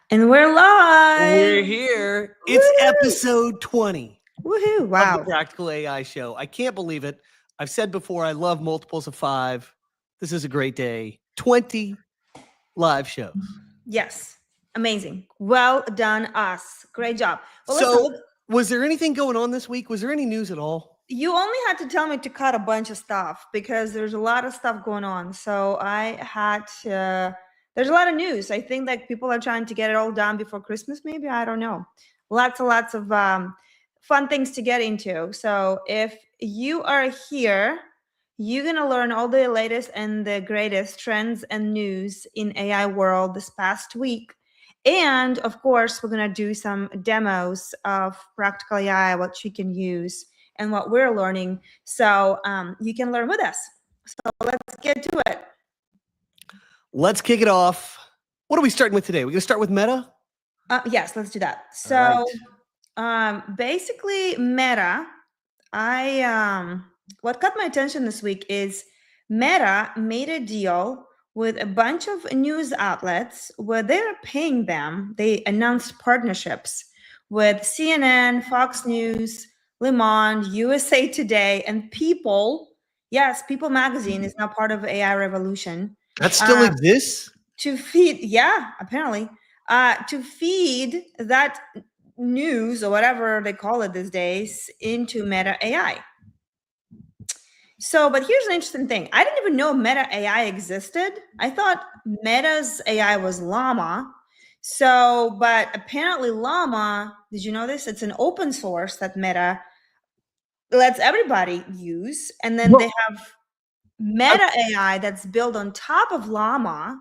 And we're live. We're here. It's episode 20 Woohoo. of the Wow. Practical AI Show. I can't believe it. I've said before, I love multiples of 5. This is a great day. 20 live shows. Yes. Amazing. Well done, us. Great job. Well, So, listen, was there anything going on this week? Was there any news at all? you only had to tell me to cut a bunch of stuff because there's a lot of stuff going on. So I had to, there's a lot of news. I think that people are trying to get it all done before Christmas, maybe. I don't know. Lots of fun things to get into. So if you are here, you're going to learn all the latest and the greatest trends and news in AI world this past week. And of course, we're going to do some demos of Practical AI, what you can use and what we're learning. So you can learn with us. So let's get to it. Let's kick it off. What are we starting with today? We're going to start with Meta? Yes, let's do that. So basically Meta, what caught my attention this week is Meta made a deal with a bunch of news outlets where they're paying them. They announced partnerships with CNN, Fox News, Le Monde, USA Today, and People. Yes, People magazine is now part of AI Revolution. That still exists? To feed, yeah, apparently, to feed that news or whatever they call it these days into Meta AI. So, but here's an interesting thing. I didn't even know Meta AI existed. I thought Meta's AI was Llama. So, but apparently Llama, did you know this? It's an open source that Meta lets everybody use. And then they have Meta AI that's built on top of Llama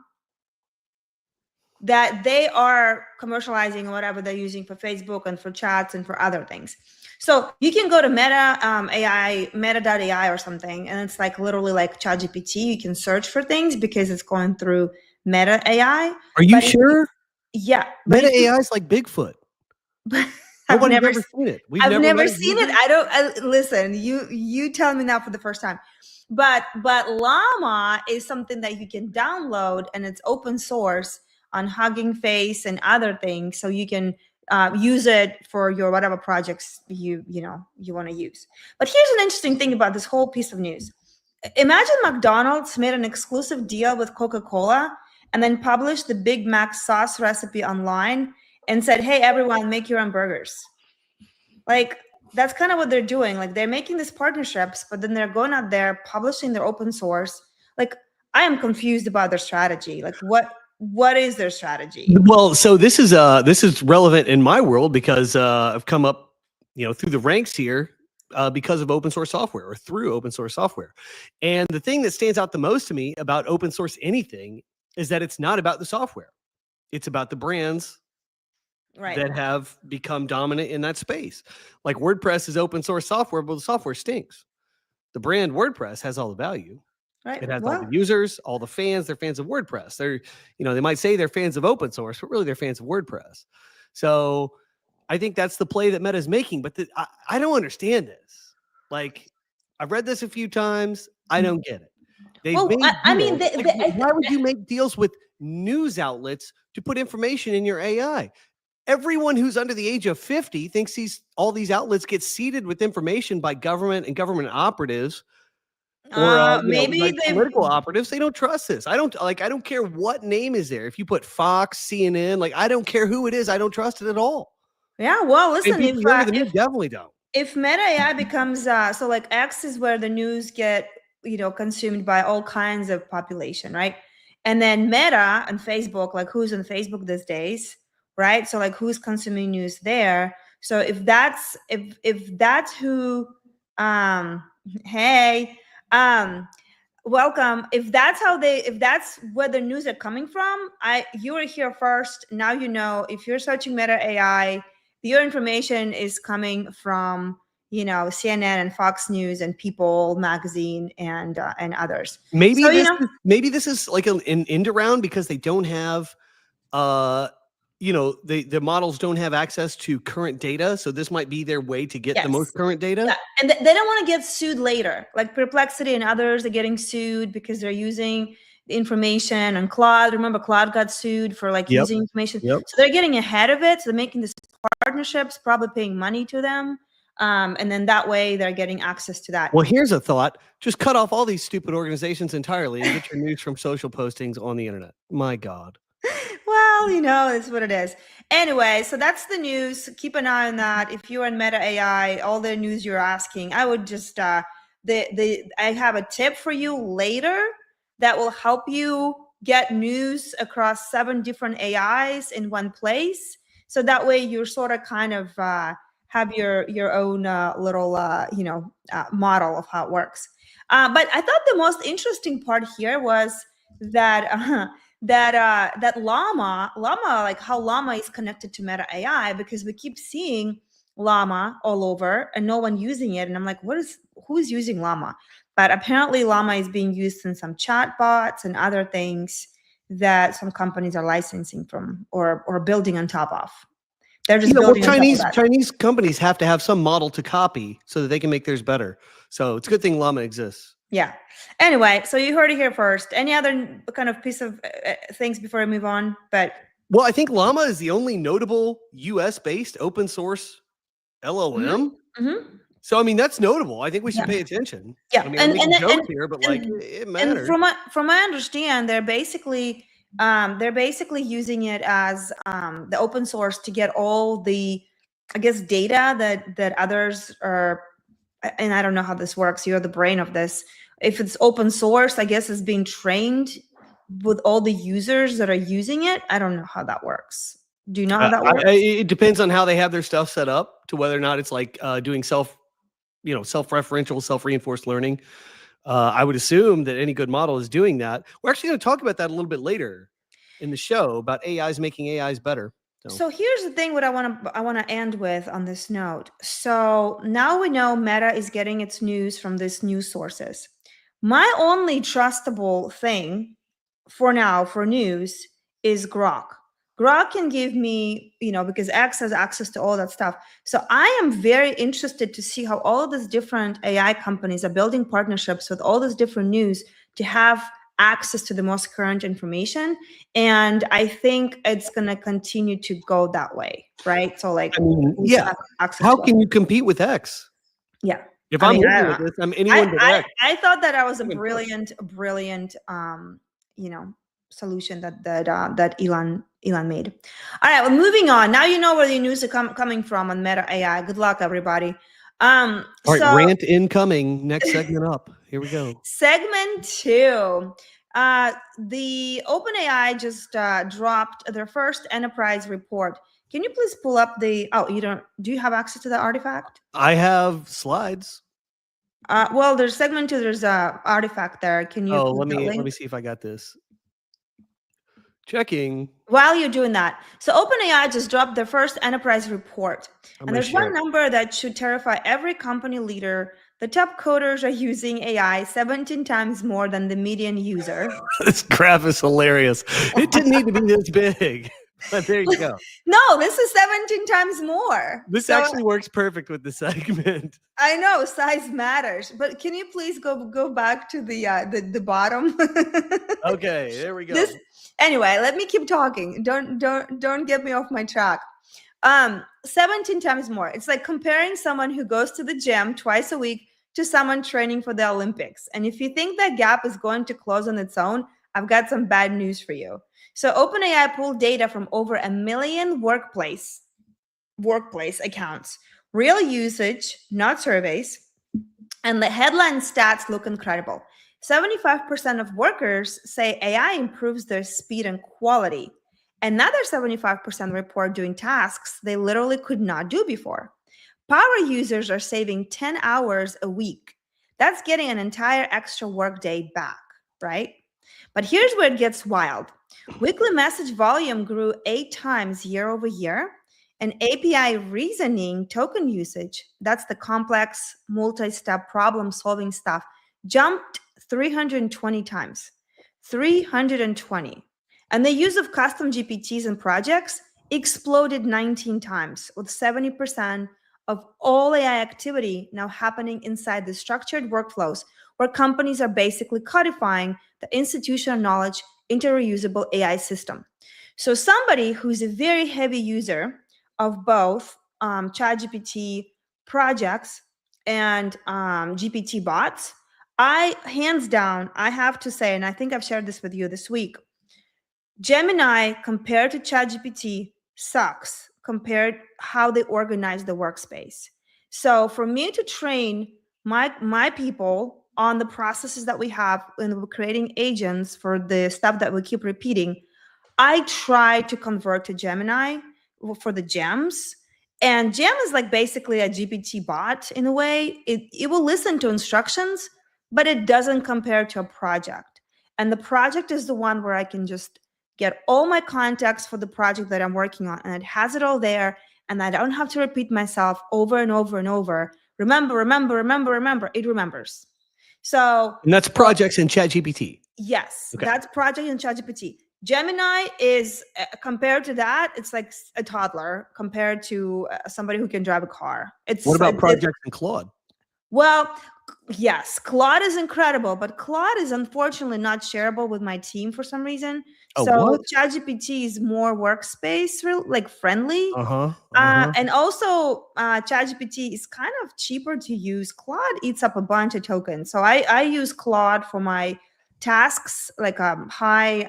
that they are commercializing whatever they're using for Facebook and for chats and for other things. So you can go to Meta AI, meta.ai or something, and it's like literally like ChatGPT. You can search for things because it's going through Meta AI. Are you sure? Yeah. Meta AI is like Bigfoot. I've never seen it. I've never seen it. Listen, you tell me now for the first time. But Llama is something that you can download and it's open source on Hugging Face and other things, so you can use it for your whatever projects you want to use. But here's an interesting thing about this whole piece of news. Imagine McDonald's made an exclusive deal with Coca-Cola and then published the Big Mac sauce recipe online and said, hey, everyone, make your own burgers. Like, that's kind of what they're doing. Like, they're making these partnerships, but then they're going out there publishing their open source. Like, I am confused about their strategy. Like, what is their strategy? Well, so this is relevant in my world because I've come up, through the ranks here because of open source software or through open source software. And the thing that stands out the most to me about open source anything is that it's not about the software. It's about the brands that have become dominant in that space. Like WordPress is open source software, but the software stinks. The brand WordPress has all the value. Right. It has all the users, all the fans. They're fans of WordPress. They're, they might say they're fans of open source, but really they're fans of WordPress. So I think that's the play that Meta is making. But I don't understand this. Like, I've read this a few times. I don't get it. Why would you make deals with news outlets to put information in your AI? Everyone who's under the age of 50 thinks all these outlets get seeded with information by government and government operatives. Or maybe political operatives. They don't trust this. I don't care what name is there. If you put Fox, CNN, I don't care who it is. I don't trust it at all. Yeah. Well, listen, if definitely don't. If Meta AI becomes so like X is where the news get consumed by all kinds of population, right? And then Meta and Facebook, like who's on Facebook these days, right? So like who's consuming news there? So if that's who, hey. Welcome. If that's where the news are coming from, you were here first. Now if you're searching Meta AI, your information is coming from CNN and Fox News and People magazine and others. Maybe this is like an end around because they don't have the models don't have access to current data. So this might be their way to get the most current data. Yeah. And they don't want to get sued later. Like Perplexity and others are getting sued because they're using, information on Claude. Remember, Claude got sued for like Yep. using information. Yep. So they're getting ahead of it. So they're making these partnerships, probably paying money to them. And then that way they're getting access to that. Well, here's a thought. Just cut off all these stupid organizations entirely and get your news from social postings on the internet. My God. Well, you know, it's what it is. Anyway, so that's the news. Keep an eye on that. If you're in Meta AI, all the news you're asking, I would just I have a tip for you later that will help you get news across 7 different AIs in one place. So that way you're sort of kind of have your own little model of how it works. But I thought the most interesting part here was that that Llama, like how Llama is connected to Meta AI, because we keep seeing Llama all over and no one using it. And I'm like, who's using Llama? But apparently Llama is being used in some chat bots and other things that some companies are licensing from or building on top of. They're just building on top of that. Chinese companies have to have some model to copy so that they can make theirs better. So it's a good thing Llama exists. Yeah. Anyway, so you heard it here first. Any other kind of piece of things before I move on? Well, I think Llama is the only notable US-based open source LLM. Mm-hmm. So, I mean, that's notable. I think we should pay attention. Yeah. I mean, I'm making jokes here, but like it matters. And from my understand, they're basically using it as the open source to get all the, I guess, data that others are. And I don't know how this works. You're the brain of this. If it's open source, I guess it's being trained with all the users that are using it. I don't know how that works. Do you know how that works? It depends on how they have their stuff set up to whether or not it's like doing self-referential, self-reinforced learning. I would assume that any good model is doing that. We're actually going to talk about that a little bit later in the show about AIs making AIs better. So here's the thing, what I want to end with on this note. So now we know Meta is getting its news from these news sources. My only trustable thing for now for news is Grok. Grok can give me, because X has access to all that stuff. So I am very interested to see how all of these different AI companies are building partnerships with all this different news to have access to the most current information. And I think it's going to continue to go that way, right? So like, how can you compete with X? Yeah. If I'm looking at this, I'm anyone but X. I thought that was a brilliant, solution that Elon made. All right, well, moving on. Now you know where the news is coming from on Meta AI. Good luck, everybody. All right, rant incoming. Next segment up. Here we go. Segment 2. The OpenAI just dropped their first enterprise report. Can you please pull up do you have access to the artifact? I have slides. Well, there's segment 2, there's a artifact there. Can you let me see if I got this. Checking. While you're doing that, so OpenAI just dropped their first enterprise report. And there's one number that should terrify every company leader. The top coders are using AI 17 times more than the median user. This graph is hilarious. It didn't need to be this big, but there you go. No, this is 17 times more. This actually works perfect with the segment. I know size matters, but can you please go back to the bottom? Okay, there we go. Anyway, let me keep talking. Don't get me off my track. 17 times more. It's like comparing someone who goes to the gym twice a week to someone training for the Olympics. And if you think that gap is going to close on its own, I've got some bad news for you. So OpenAI pulled data from over 1 million workplace accounts, real usage, not surveys, and the headline stats look incredible. 75% of workers say AI improves their speed and quality. Another 75% report doing tasks they literally could not do before. Power users are saving 10 hours a week. That's getting an entire extra workday back, right? But here's where it gets wild. Weekly message volume grew 8 times year over year, and API reasoning token usage, that's the complex multi-step problem-solving stuff, jumped 320 times. 320. And the use of custom GPTs in projects exploded 19 times, with 70% of all AI activity now happening inside the structured workflows where companies are basically codifying the institutional knowledge into a reusable AI system. So somebody who's a very heavy user of both ChatGPT projects and GPT bots, I hands down, I have to say, and I think I've shared this with you this week, Gemini compared to ChatGPT sucks compared how they organize the workspace. So for me to train my people on the processes that we have when we're creating agents for the stuff that we keep repeating, I try to convert to Gemini for the gems. And Gem is like basically a GPT bot in a way. It will listen to instructions, but it doesn't compare to a project. And the project is the one where I can just get all my context for the project that I'm working on, and it has it all there. And I don't have to repeat myself over and over and over. Remember, remember, remember, remember. It remembers. So, And that's projects in ChatGPT. Yes, Okay. that's project in ChatGPT. Gemini is compared to that, it's like a toddler compared to somebody who can drive a car. What about projects in Claude? Well, yes, Claude is incredible, but Claude is unfortunately not shareable with my team for some reason. Oh, so what? ChatGPT is more workspace like friendly. Uh-huh. And also ChatGPT is kind of cheaper to use. Claude eats up a bunch of tokens. So I use Claude for my tasks, like high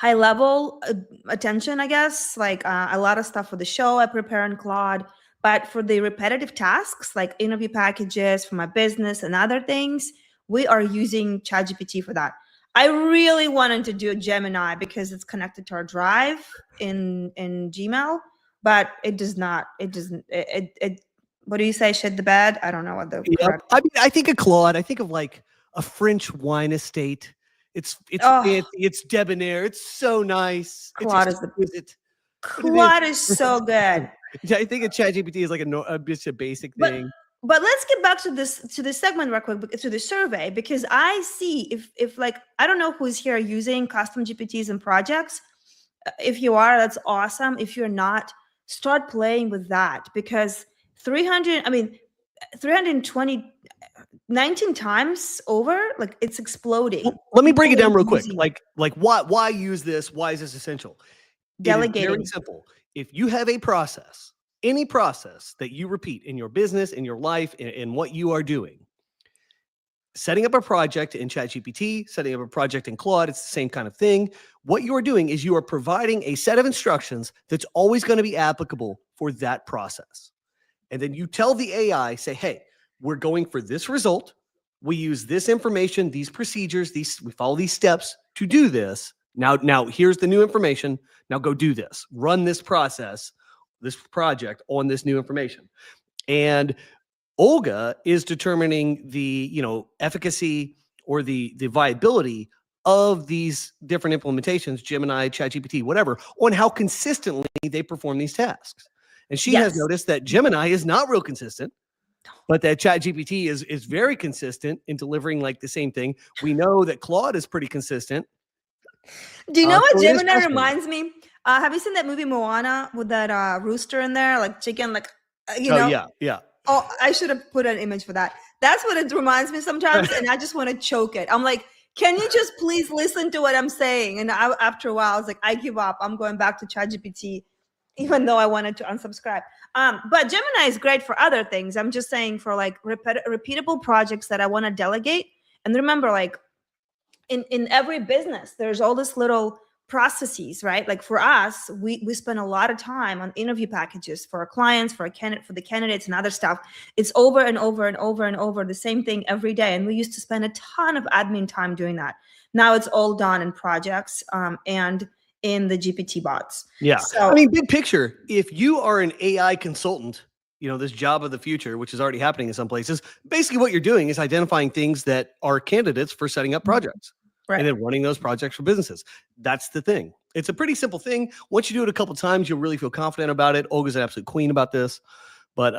level attention, I guess, like a lot of stuff for the show I prepare in Claude. But for the repetitive tasks, like interview packages for my business and other things, we are using ChatGPT for that. I really wanted to do Gemini because it's connected to our Drive in Gmail, but it does not. It doesn't. What do you say? Shit the bed? I don't know what the correct. I mean, I think of Claude. I think of like a French wine estate. It's fancy, it's debonair. It's so nice. Claude it's exquisite. Claude is so good. I think a ChatGPT is like just a basic thing. But let's get back to this segment real quick, to the survey, because I see if like, I don't know who's here using custom GPTs and projects. If you are, that's awesome. If you're not, start playing with that, because 320 19 times over, like it's exploding. Well, let me break it down real quick. Like why use this? Why is this essential? Delegating. It is very simple. If you have a process, any process that you repeat in your business, in your life, in what you are doing, setting up a project in ChatGPT, setting up a project in Claude, it's the same kind of thing. What you are doing is you are providing a set of instructions that's always going to be applicable for that process. And then you tell the AI, say, hey, we're going for this result. We use this information, these procedures, we follow these steps to do this. Now here's the new information. Now go do this. Run this process, this project on this new information. And Olga is determining the efficacy or the viability of these different implementations, Gemini, ChatGPT, whatever, on how consistently they perform these tasks. And she has noticed that Gemini is not real consistent, but that ChatGPT is very consistent in delivering like the same thing. We know that Claude is pretty consistent. Do you know what Gemini reminds me? Have you seen that movie Moana with that rooster in there, like chicken, like know? Yeah. Oh, I should have put an image for that. That's what it reminds me sometimes, and I just want to choke it. I'm like, can you just please listen to what I'm saying? And after a while, I was like, I give up. I'm going back to ChatGPT, even though I wanted to unsubscribe. But Gemini is great for other things. I'm just saying for like repeatable projects that I want to delegate. And remember, like in every business, there's all this little processes, right? Like for us, we spend a lot of time on interview packages for our clients, for the candidates and other stuff. It's over and over and over and over the same thing every day. And we used to spend a ton of admin time doing that. Now it's all done in projects and in the GPT bots. Yeah. So, I mean, big picture, if you are an AI consultant, this job of the future, which is already happening in some places, basically what you're doing is identifying things that are candidates for setting up projects. Right. And then running those projects for businesses. That's the thing. It's a pretty simple thing. Once you do it a couple of times, you'll really feel confident about it. Olga's an absolute queen about this. But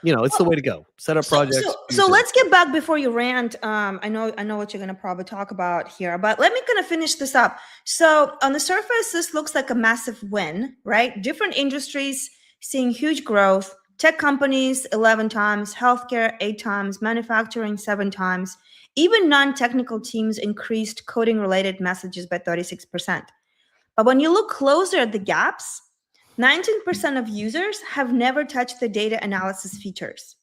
it's the way to go. Set up projects. So let's get back before you rant. I know what you're gonna probably talk about here, but let me kind of finish this up. So on the surface, this looks like a massive win, right? Different industries seeing huge growth, Tech companies 11 times, healthcare 8 times, manufacturing 7 times. Even non-technical teams increased coding-related messages by 36%. But when you look closer at the gaps, 19% of users have never touched the data analysis features.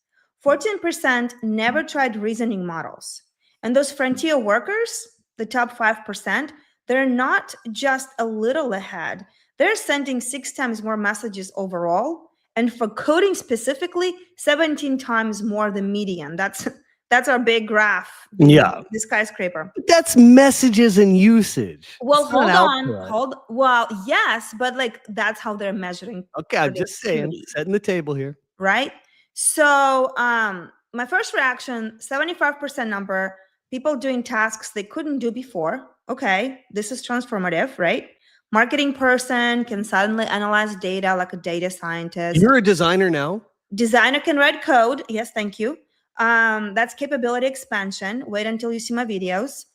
14% never tried reasoning models. And those frontier workers, the top 5%, they're not just a little ahead. They're sending 6 times more messages overall. And for coding specifically, 17 times more than median. That's our big graph. Yeah. The skyscraper. That's messages and usage. Well, It's not output. Well, yes, but like that's how they're measuring. Okay, I'm just saying, setting the table here. Right? So my first reaction, 75% number, people doing tasks they couldn't do before. Okay, this is transformative, right? Marketing person can suddenly analyze data like a data scientist. You're a designer now? Designer can write code. Yes, thank you. That's capability expansion. Wait until you see my videos.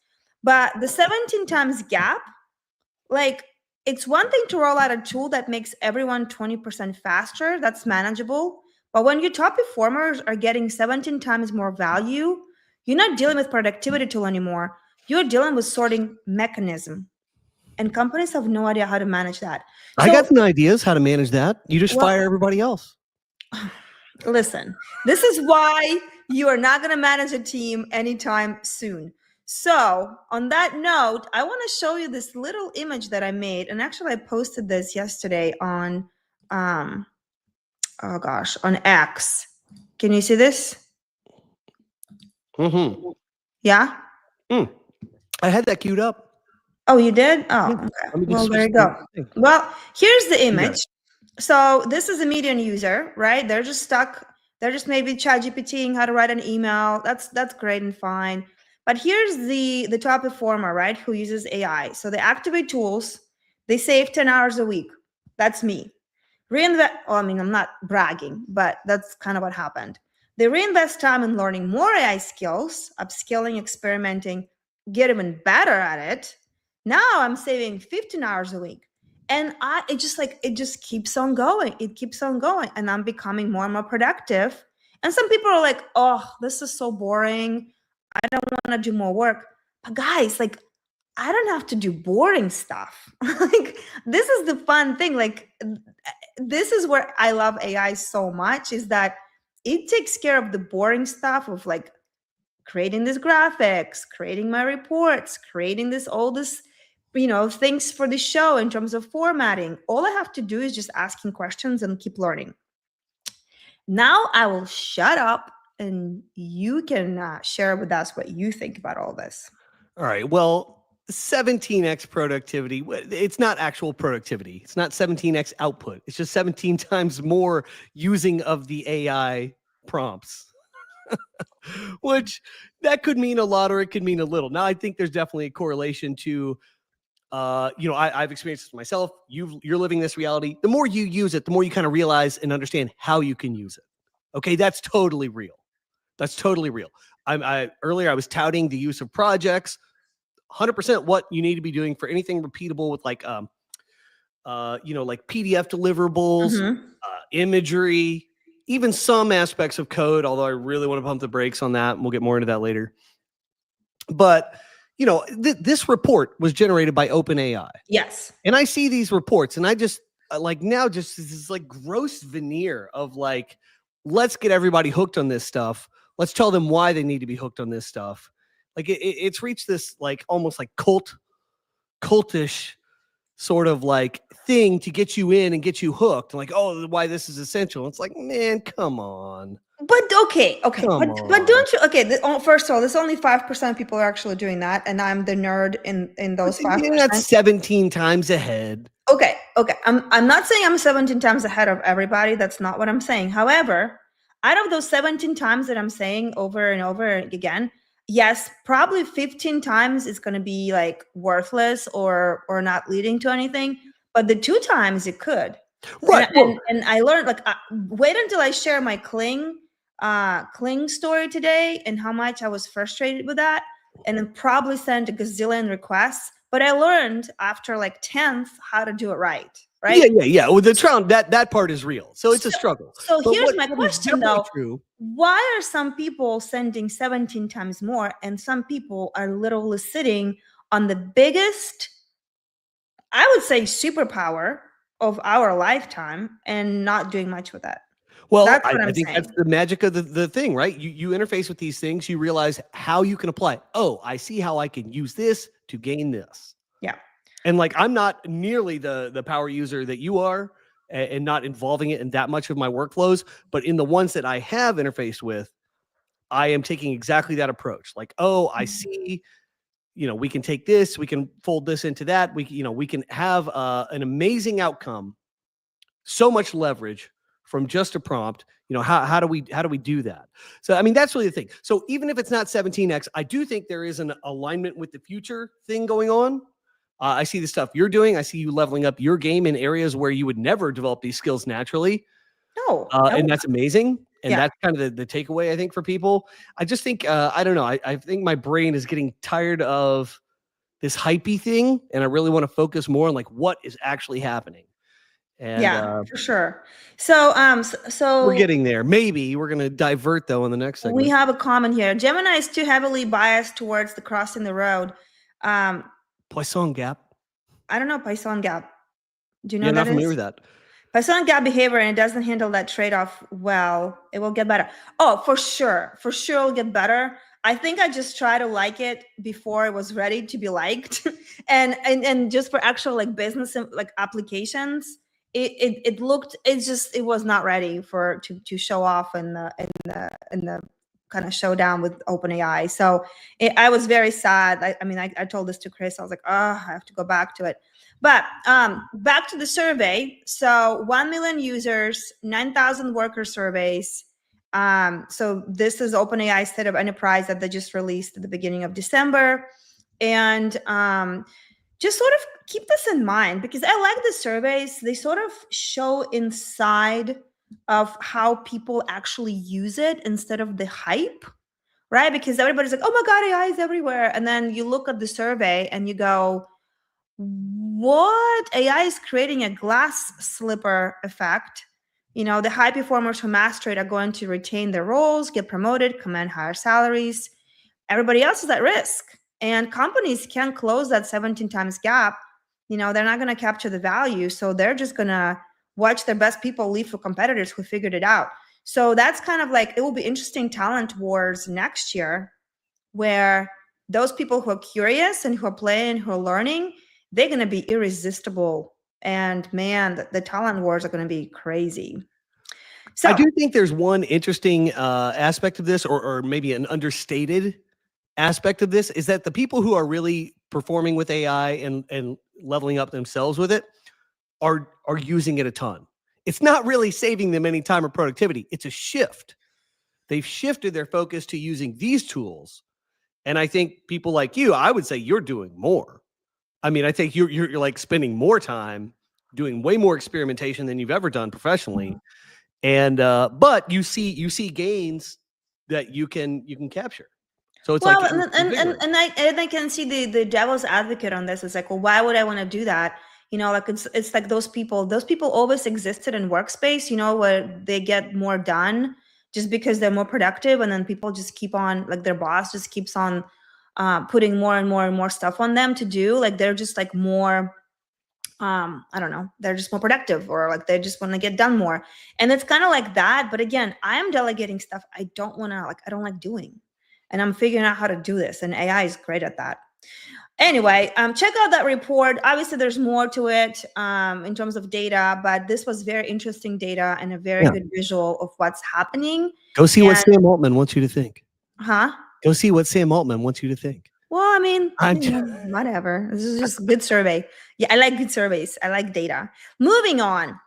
But the 17 times gap, like it's one thing to roll out a tool that makes everyone 20% faster. That's manageable. But when your top performers are getting 17 times more value, you're not dealing with productivity tool anymore. You're dealing with sorting mechanism. And companies have no idea how to manage that. I got some ideas how to manage that. You just fire everybody else. Listen, this is why you are not going to manage a team anytime soon. So on that note, I want to show you this little image that I made. And actually I posted this yesterday on, on X. Can you see this? Mm-hmm. Yeah? I had that queued up. Oh, you did? Oh, okay. Well, there you go. Well, here's the image. So this is a median user, right? They're just stuck. They're just maybe ChatGPTing how to write an email. That's great and fine. But here's the top performer, right? Who uses AI. So they activate tools. They save 10 hours a week. That's me. Reinvest. Oh, I mean, I'm not bragging, but that's kind of what happened. They reinvest time in learning more AI skills, upskilling, experimenting, get even better at it. Now I'm saving 15 hours a week. And it just keeps on going. It keeps on going. And I'm becoming more and more productive. And some people are like, oh, this is so boring. I don't want to do more work. But guys, like, I don't have to do boring stuff. Like, this is the fun thing. Like, this is where I love AI so much, is that it takes care of the boring stuff of like creating these graphics, creating my reports, creating all this, things for the show in terms of formatting. All I have to do is just asking questions and keep learning. Now I will shut up and you can share with us what you think about all this. All right. Well, 17x productivity. It's not actual productivity. It's not 17x output. It's just 17 times more using of the AI prompts. Which that could mean a lot or it could mean a little. Now, I think there's definitely a correlation to, I've experienced this myself. You're living this reality. The more you use it, the more you kind of realize and understand how you can use it. Okay, that's totally real. That's totally real. Earlier I was touting the use of projects. 100% what you need to be doing for anything repeatable with like, like PDF deliverables, imagery, even some aspects of code, although I really want to pump the brakes on that. And we'll get more into that later. But, this report was generated by OpenAI. Yes. And I see these reports and I just just this like gross veneer of like, let's get everybody hooked on this stuff. Let's tell them why they need to be hooked on this stuff. Like it's reached this like almost like cultish sort of like thing to get you in and get you hooked. Like, oh, why this is essential. It's like, man, come on. But okay. But don't you? Okay, first of all, there's only 5% people are actually doing that, and I'm the nerd in those 5%. That's 17 times ahead. Okay. I'm not saying I'm 17 times ahead of everybody. That's not what I'm saying. However, out of those 17 times that I'm saying over and over again, yes, probably 15 times it's going to be like worthless or not leading to anything. But the 2 times it could. Right. And I learned, like, wait until I share my Kling story today and how much I was frustrated with that, and then probably send a gazillion requests. but I learned after like 10th how to do it right. Right. Yeah. Well, the trial, that part is real. So it's a struggle. So But here's my what is question definitely though. true. Why are some people sending 17 times more and some people are literally sitting on the biggest, I would say, superpower of our lifetime and not doing much with that? Well, That's I what I'm think saying. that's the magic of the thing, right? You interface with these things, you realize how you can apply it. Oh, I see how I can use this to gain this. Yeah. And like, I'm not nearly the power user that you are, and not involving it in that much of my workflows. But in the ones that I have interfaced with, I am taking exactly that approach. Like, oh, I see, we can take this, we can fold this into that. We can have an amazing outcome, so much leverage from just a prompt. How do we do that? So, I mean, that's really the thing. So even if it's not 17x, I do think there is an alignment with the future thing going on. I see the stuff you're doing. I see you leveling up your game in areas where you would never develop these skills naturally. No. And that's amazing. And Yeah. that's kind of the takeaway, I think, for people. I just think, I don't know. I think my brain is getting tired of this hypey thing. And I really want to focus more on like what is actually happening. And yeah, for sure. So, we're getting there. Maybe we're going to divert though in the next segment. We have a comment here. Gemini is too heavily biased towards the crossing the road. Poisson gap. I don't know Poisson gap. Do you know You're that not familiar is? with that. Poisson gap behavior, and it doesn't handle that trade-off well. It will get better. Oh, for sure. For sure it'll get better. I think I just try to like it before it was ready to be liked. and just for actual like business like applications, it was not ready to show off in the kind of showdown with OpenAI. So I was very sad. I told this to Chris. I was like, oh, I have to go back to it. But back to the survey. So 1 million users, 9,000 worker surveys. So this is OpenAI State of Enterprise that they just released at the beginning of December. And just sort of keep this in mind, because I like the surveys. They sort of show inside of how people actually use it instead of the hype, right? Because everybody's like, oh my God, AI is everywhere. And then you look at the survey and you go, what? AI is creating a glass slipper effect. The high performers who master it are going to retain their roles, get promoted, command higher salaries. Everybody else is at risk. And companies can't close that 17 times gap. They're not going to capture the value. So they're just going to watch their best people leave for competitors who figured it out. So that's kind of like, it will be interesting talent wars next year, where those people who are curious and who are playing, who are learning, they're going to be irresistible. And man, the talent wars are going to be crazy. So I do think there's one interesting aspect of this, or maybe an understated aspect of this, is that the people who are really performing with AI and leveling up themselves with it are using it a ton. It's not really saving them any time or productivity. It's a shift. They've shifted their focus to using these tools. And I think people like you, I would say you're doing more. I mean, I think you're like spending more time doing way more experimentation than you've ever done professionally. And but you see gains that you can capture. So it's well, like, and I can see the devil's advocate on this. It's like, well, why would I want to do that? Like it's like those people always existed in workspace, where they get more done just because they're more productive, and then people just keep on, like their boss just keeps on putting more and more and more stuff on them to do. Like they're just like more, I don't know, they're just more productive, or like they just want to get done more. And it's kind of like that. But again, I am delegating stuff I don't like doing. And I'm figuring out how to do this. And AI is great at that. Anyway, check out that report. Obviously, there's more to it in terms of data, but this was very interesting data and a very good visual of what's happening. Go see what Sam Altman wants you to think. Huh? Go see what Sam Altman wants you to think. Well, I mean, whatever. This is just good survey. Yeah, I like good surveys. I like data. Moving on.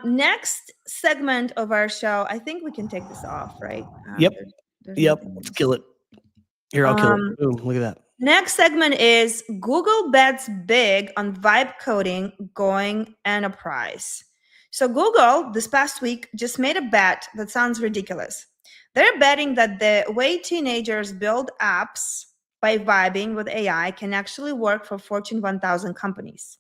Next segment of our show. I think we can take this off, right? Yep. Let's kill it. Here, I'll kill it. Boom, look at that. Next segment is Google bets big on vibe coding going enterprise. So Google this past week just made a bet that sounds ridiculous. They're betting that the way teenagers build apps by vibing with AI can actually work for Fortune 1000 companies.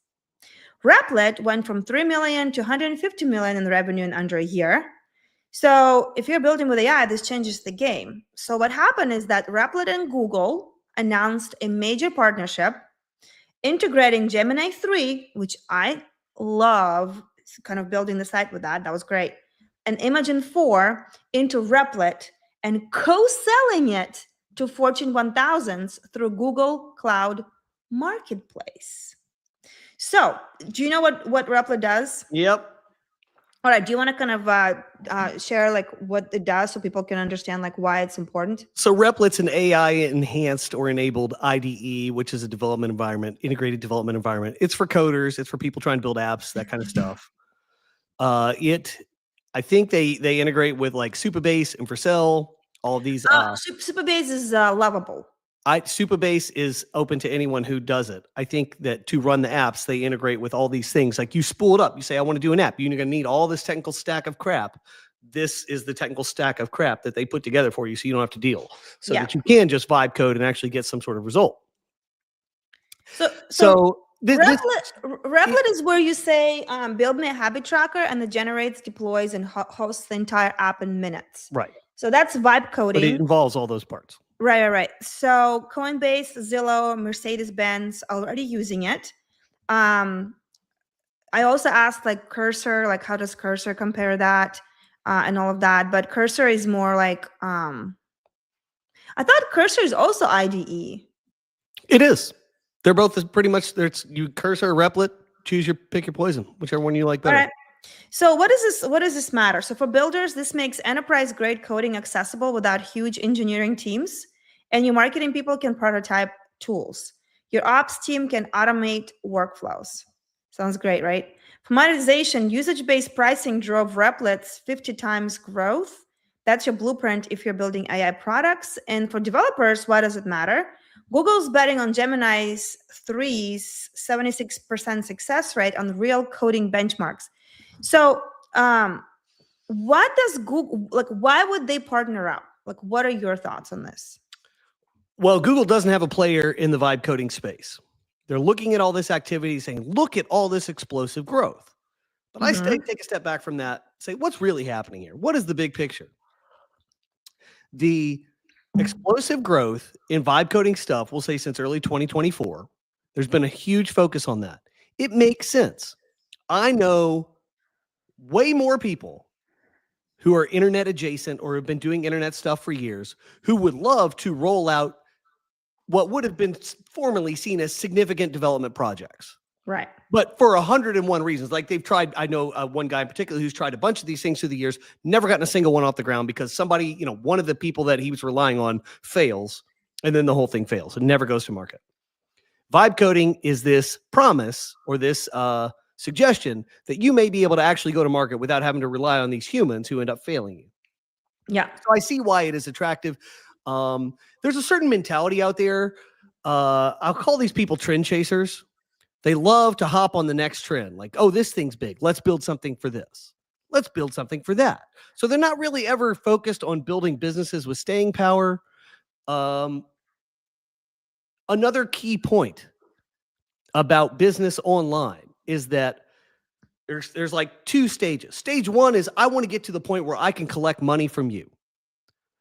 Replit went from 3 million to 150 million in revenue in under a year. So if you're building with AI, this changes the game. So what happened is that Replit and Google announced a major partnership integrating Gemini 3, which I love, kind of building the site with that. That was great. And Imagen 4 into Replit and co-selling it to Fortune 1000s through Google Cloud Marketplace. So do you know what Replit does? Yep. All right. Do you want to kind of share like what it does so people can understand like why it's important? So Replit's an AI enhanced or enabled IDE, which is a development environment, integrated development environment. It's for coders. It's for people trying to build apps, that kind of stuff. I think they integrate with like Supabase and Vercel, all of these. Supabase is lovable. Supabase is open to anyone who does it. I think that to run the apps, they integrate with all these things. Like you spool it up. You say, I want to do an app. You're going to need all this technical stack of crap. This is the technical stack of crap that they put together for you so you don't have to deal. So that you can just vibe code and actually get some sort of result. So Replit is where you say, build me a habit tracker, and it generates, deploys, and hosts the entire app in minutes. Right. So that's vibe coding. But it involves all those parts. Right. So Coinbase, Zillow, Mercedes-Benz already using it. I also asked like Cursor, like how does Cursor compare that and all of that? But Cursor is more like, I thought Cursor is also IDE. It is. They're both pretty much, you Cursor, Replit, pick your poison, whichever one you like better. All right. So what does this matter? So for builders, this makes enterprise-grade coding accessible without huge engineering teams, and your marketing people can prototype tools. Your ops team can automate workflows. Sounds great, right? For monetization, usage-based pricing drove Replit's 50 times growth. That's your blueprint if you're building AI products. And for developers, why does it matter? Google's betting on Gemini 3's 76% success rate on real coding benchmarks. So what does Google, like, why would they partner up? Like, what are your thoughts on this? Well, Google doesn't have a player in the vibe coding space. They're looking at all this activity saying, look at all this explosive growth. But I take a step back from that, say, what's really happening here? What is the big picture? The explosive growth in vibe coding stuff, we'll say since early 2024, there's been a huge focus on that. It makes sense. I know way more people who are internet adjacent or have been doing internet stuff for years who would love to roll out what would have been formerly seen as significant development projects. Right. But for 101 reasons, like they've tried, I know one guy in particular who's tried a bunch of these things through the years, never gotten a single one off the ground because somebody, one of the people that he was relying on fails, and then the whole thing fails and never goes to market. Vibe coding is this promise or this suggestion that you may be able to actually go to market without having to rely on these humans who end up failing you. Yeah. So I see why it is attractive. There's a certain mentality out there. I'll call these people trend chasers. They love to hop on the next trend. Like, oh, this thing's big. Let's build something for this. Let's build something for that. So they're not really ever focused on building businesses with staying power. Another key point about business online is that there's like two stages. Stage one is I want to get to the point where I can collect money from you.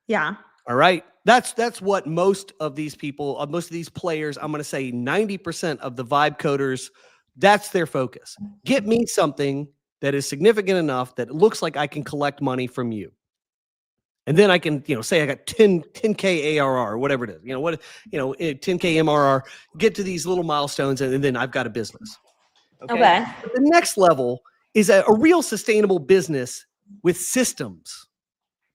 Yeah. All right. That's what most of these people, most of these players, I'm going to say 90% of the vibe coders, that's their focus. Get me something that is significant enough that it looks like I can collect money from you. And then I can, say I got 10K ARR or whatever it is, 10K MRR, get to these little milestones, and then I've got a business. Okay. But the next level is a real sustainable business with systems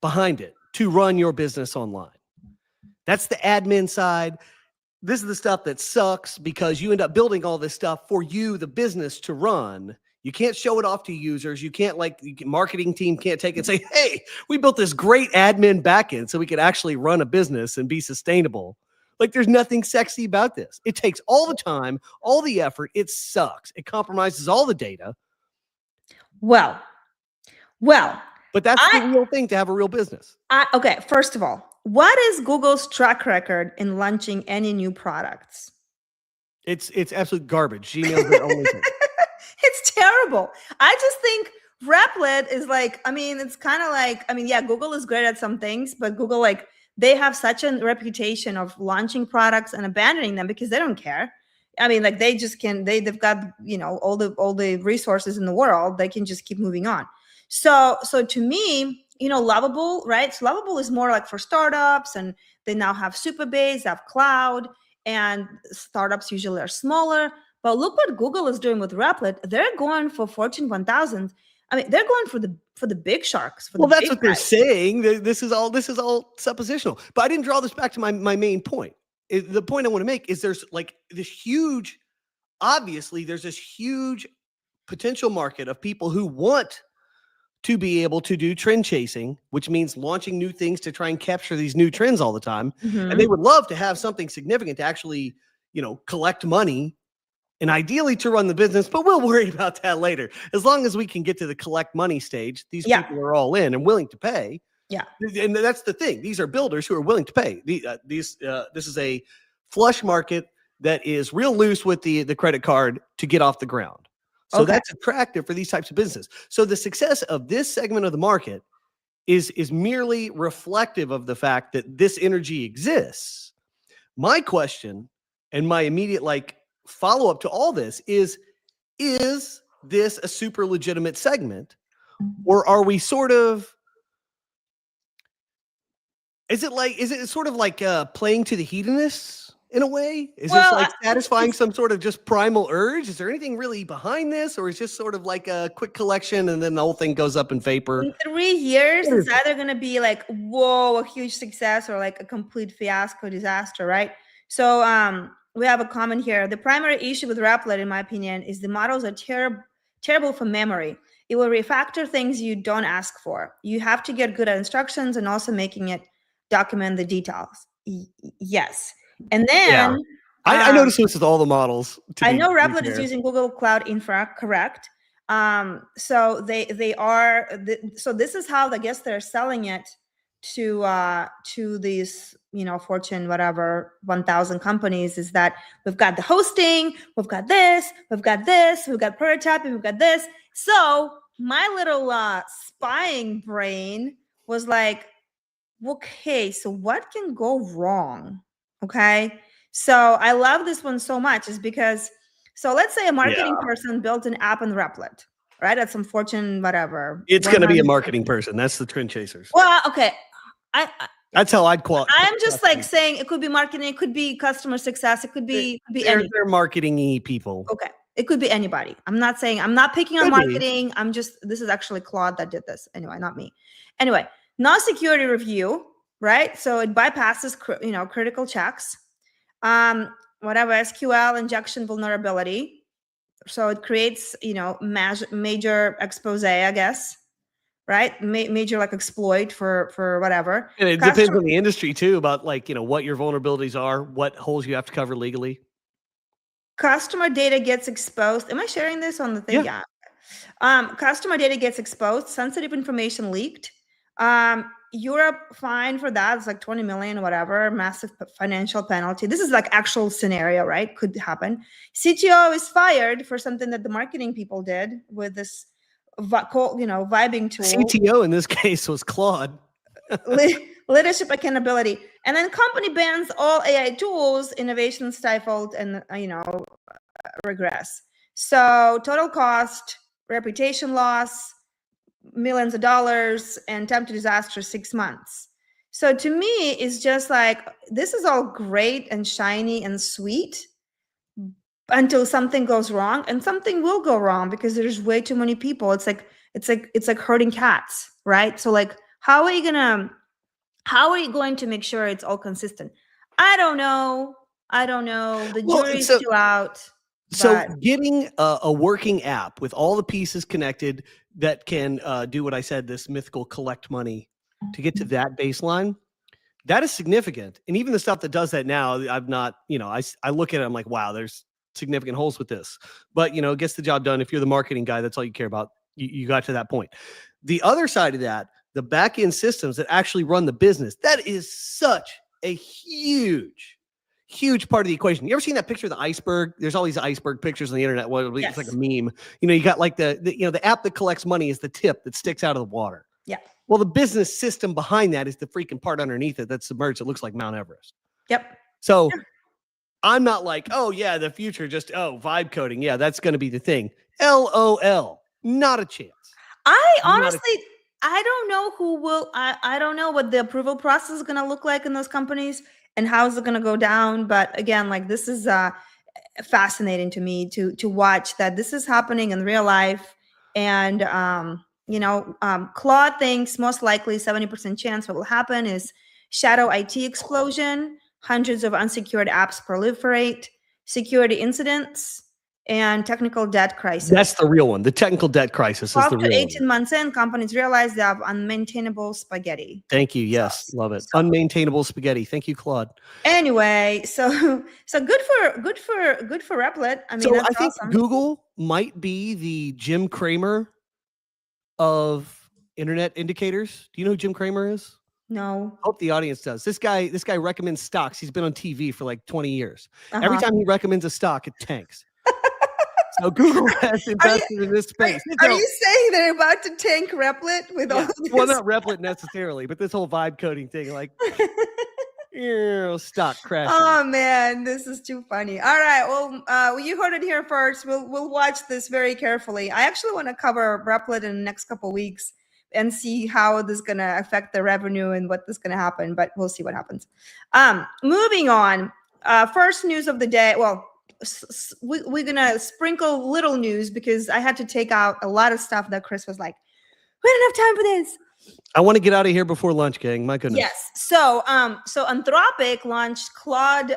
behind it to run your business online. That's the admin side. This is the stuff that sucks because you end up building all this stuff for you, the business, to run. You can't show it off to users. You can't marketing team can't take it and say, hey, we built this great admin backend so we could actually run a business and be sustainable. Like there's nothing sexy about this. It takes all the time, all the effort. It sucks. It compromises all the data. Well. But that's the real thing to have a real business. Okay, first of all, what is Google's track record in launching any new products? It's absolute garbage. Gmail's their only thing. It's terrible. I just think Replit is like, I mean, it's kind of like, I mean, yeah, Google is great at some things, but Google, like, they have such a reputation of launching products and abandoning them because they don't care. I mean, like, they just can, they've got, you know, all the resources in the world. They can just keep moving on. So to me, you know, Lovable, right? So Lovable is more like for startups, and they now have Superbase, they have cloud, and startups usually are smaller. But look what Google is doing with Replit. They're going for Fortune 1000. I mean, they're going for the big sharks. Well, that's what they're saying. This is all suppositional. But I didn't draw this back to my main point. The point I want to make is there's like this huge, obviously, there's this huge potential market of people who want to be able to do trend chasing, which means launching new things to try and capture these new trends all the time. And they would love to have something significant to actually, you know, collect money and ideally to run the business, but we'll worry about that later. As long as we can get to the collect money stage, these people are all in and willing to pay. Yeah. And that's the thing. These are builders who are willing to pay. This is a flush market that is real loose with the credit card to get off the ground. So that's attractive for these types of businesses. So the success of this segment of the market is merely reflective of the fact that this energy exists. My question and my immediate follow-up to all this is this a super legitimate segment, or are we sort of, is it sort of like playing to the hedonists in a way? Is this like satisfying some sort of just primal urge? Is there anything really behind this, or is just sort of like a quick collection and then the whole thing goes up in vapor? In 3 years, it's either going to be like, whoa, a huge success, or like a complete fiasco, disaster, right? So we have a comment here. The primary issue with Replit, in my opinion, is the models are terrible for memory. It will refactor things you don't ask for. You have to get good at instructions and also making it document the details. Yes. And then I noticed this with all the models. I know Replit is using Google Cloud Infra, correct? So they are. So this is how I guess they're selling it to these, you know, Fortune whatever 1000 companies, is that we've got the hosting, we've got this, we've got prototyping, we've got this. So my little spying brain was like, okay, so what can go wrong? Okay, so I love this one so much is because, so let's say a marketing person built an app in Replit, right? At some Fortune whatever. It's going to be a marketing person. That's the trend chasers. Well, okay. That's how I'd qualify. I'm just like saying it could be marketing, it could be customer success, it could be they're marketing-y people. Okay, it could be anybody. I'm not saying, I'm not picking on marketing. I'm just, this is actually Claude that did this. Anyway, not me. Anyway, non-security review, right? So it bypasses, you know, critical checks. Whatever, SQL injection vulnerability. So it creates, you know, major expose, I guess, right? Major like exploit for whatever. And it depends on the industry too, about like, you know, what your vulnerabilities are, what holes you have to cover legally. Customer data gets exposed. Am I sharing this on the thing? Yeah. Customer data gets exposed, sensitive information leaked. Europe fine for that. It's like 20 million or whatever, massive financial penalty. This is like actual scenario, right? Could happen. CTO is fired for something that the marketing people did with this, you know, vibing tool. CTO in this case was Claude. Leadership accountability. And then company bans all AI tools, innovation stifled, and, you know, regress. So total cost, reputation loss, millions of dollars, and time to disaster 6 months. So to me, it's just like, this is all great and shiny and sweet until something goes wrong, and something will go wrong because there's way too many people. It's like herding cats, right? So like, how are you going to make sure it's all consistent? I don't know. The jury's still out. So getting a working app with all the pieces connected that can do what I said, this mythical collect money, to get to that baseline, that is significant. And even the stuff that does that now, I've not, you know, I look at it, I'm like, wow, there's significant holes with this. But, you know, it gets the job done. If you're the marketing guy, that's all you care about. You got to that point. The other side of that, the back-end systems that actually run the business, that is such a huge part of the equation. You ever seen that picture of the iceberg? There's all these iceberg pictures on the internet. Well, it's like a meme. You got like the app that collects money is the tip that sticks out of the water. Yeah. Well, the business system behind that is the freaking part underneath it that's submerged. It looks like Mount Everest. Yep. So I'm not like, oh yeah, the future vibe coding. Yeah, that's going to be the thing. LOL. Not a chance. I honestly, I don't know who will, I don't know what the approval process is going to look like in those companies and how is it going to go down. But again, like this is fascinating to me to watch that this is happening in real life. And, Claude thinks most likely 70% chance what will happen is shadow IT explosion, hundreds of unsecured apps proliferate, security incidents, and technical debt crisis. That's the real one. The technical debt crisis is the real 18 one. months in, companies realize they have unmaintainable spaghetti. Thank you. Yes, love it. Unmaintainable spaghetti. Thank you, Claude. Anyway, so good for Replit. I mean, that's I think awesome. Google might be the Jim Cramer of internet indicators. Do you know who Jim Cramer is? No. I hope the audience does. This guy recommends stocks. He's been on TV for like 20 years. Every time he recommends a stock, it tanks. So Google has invested in this space. Are you saying they're about to tank Replit with all this? Well, not Replit necessarily, but this whole vibe coding thing, like stock crashing. Oh man, this is too funny. All right, well, you heard it here first. We'll watch this very carefully. I actually want to cover Replit in the next couple of weeks and see how this is going to affect the revenue and what is going to happen, but we'll see what happens. Moving on, first news of the day. Well, we're going to sprinkle little news because I had to take out a lot of stuff that Chris was like, we don't have time for this. I want to get out of here before lunch, gang. My goodness. Yes. So Anthropic launched Claude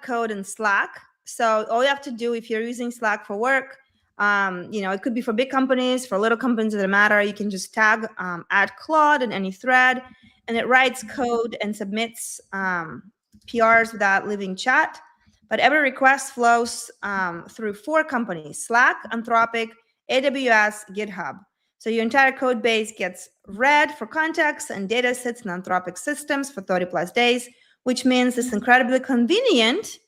Code in Slack. So all you have to do if you're using Slack for work, it could be for big companies, for little companies, it doesn't matter. You can just tag add Claude in any thread, and it writes code and submits PRs without leaving chat. But every request flows through 4 companies: Slack, Anthropic, AWS, GitHub. So your entire code base gets read for context, and data sits in Anthropic systems for 30 plus days, which means it's incredibly convenient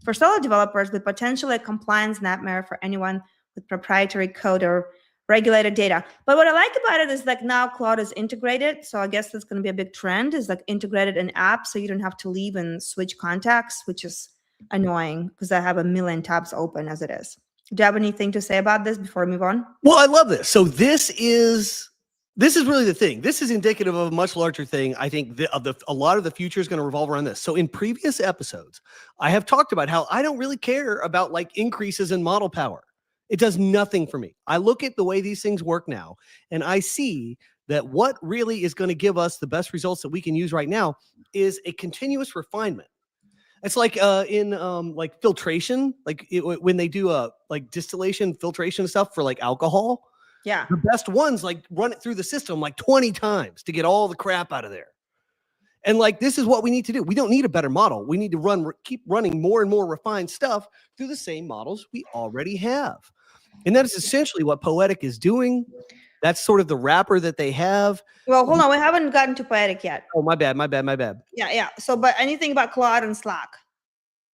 for solo developers, but potentially a compliance nightmare for anyone with proprietary code or regulated data. But what I like about it is like now Claude is integrated. So I guess that's going to be a big trend, is like integrated in apps. So you don't have to leave and switch contacts, which is annoying because I have a million tabs open as it is. Do you have anything to say about this before we move on? Well, I love this. So this is really the thing. This is indicative of a much larger thing. I think a lot of the future is going to revolve around this. So in previous episodes, I have talked about how I don't really care about like increases in model power. It does nothing for me. I look at the way these things work now, and I see that what really is going to give us the best results that we can use right now is a continuous refinement. It's like in like filtration, like when they do like distillation filtration stuff for like alcohol. Yeah. The best ones like run it through the system like 20 times to get all the crap out of there. And like, this is what we need to do. We don't need a better model. We need to keep running more and more refined stuff through the same models we already have. And that is essentially what Poetic is doing. That's sort of the wrapper that they have. Well, hold on. We haven't gotten to Poetic yet. Oh, my bad. Yeah. So, but anything about Claude and Slack?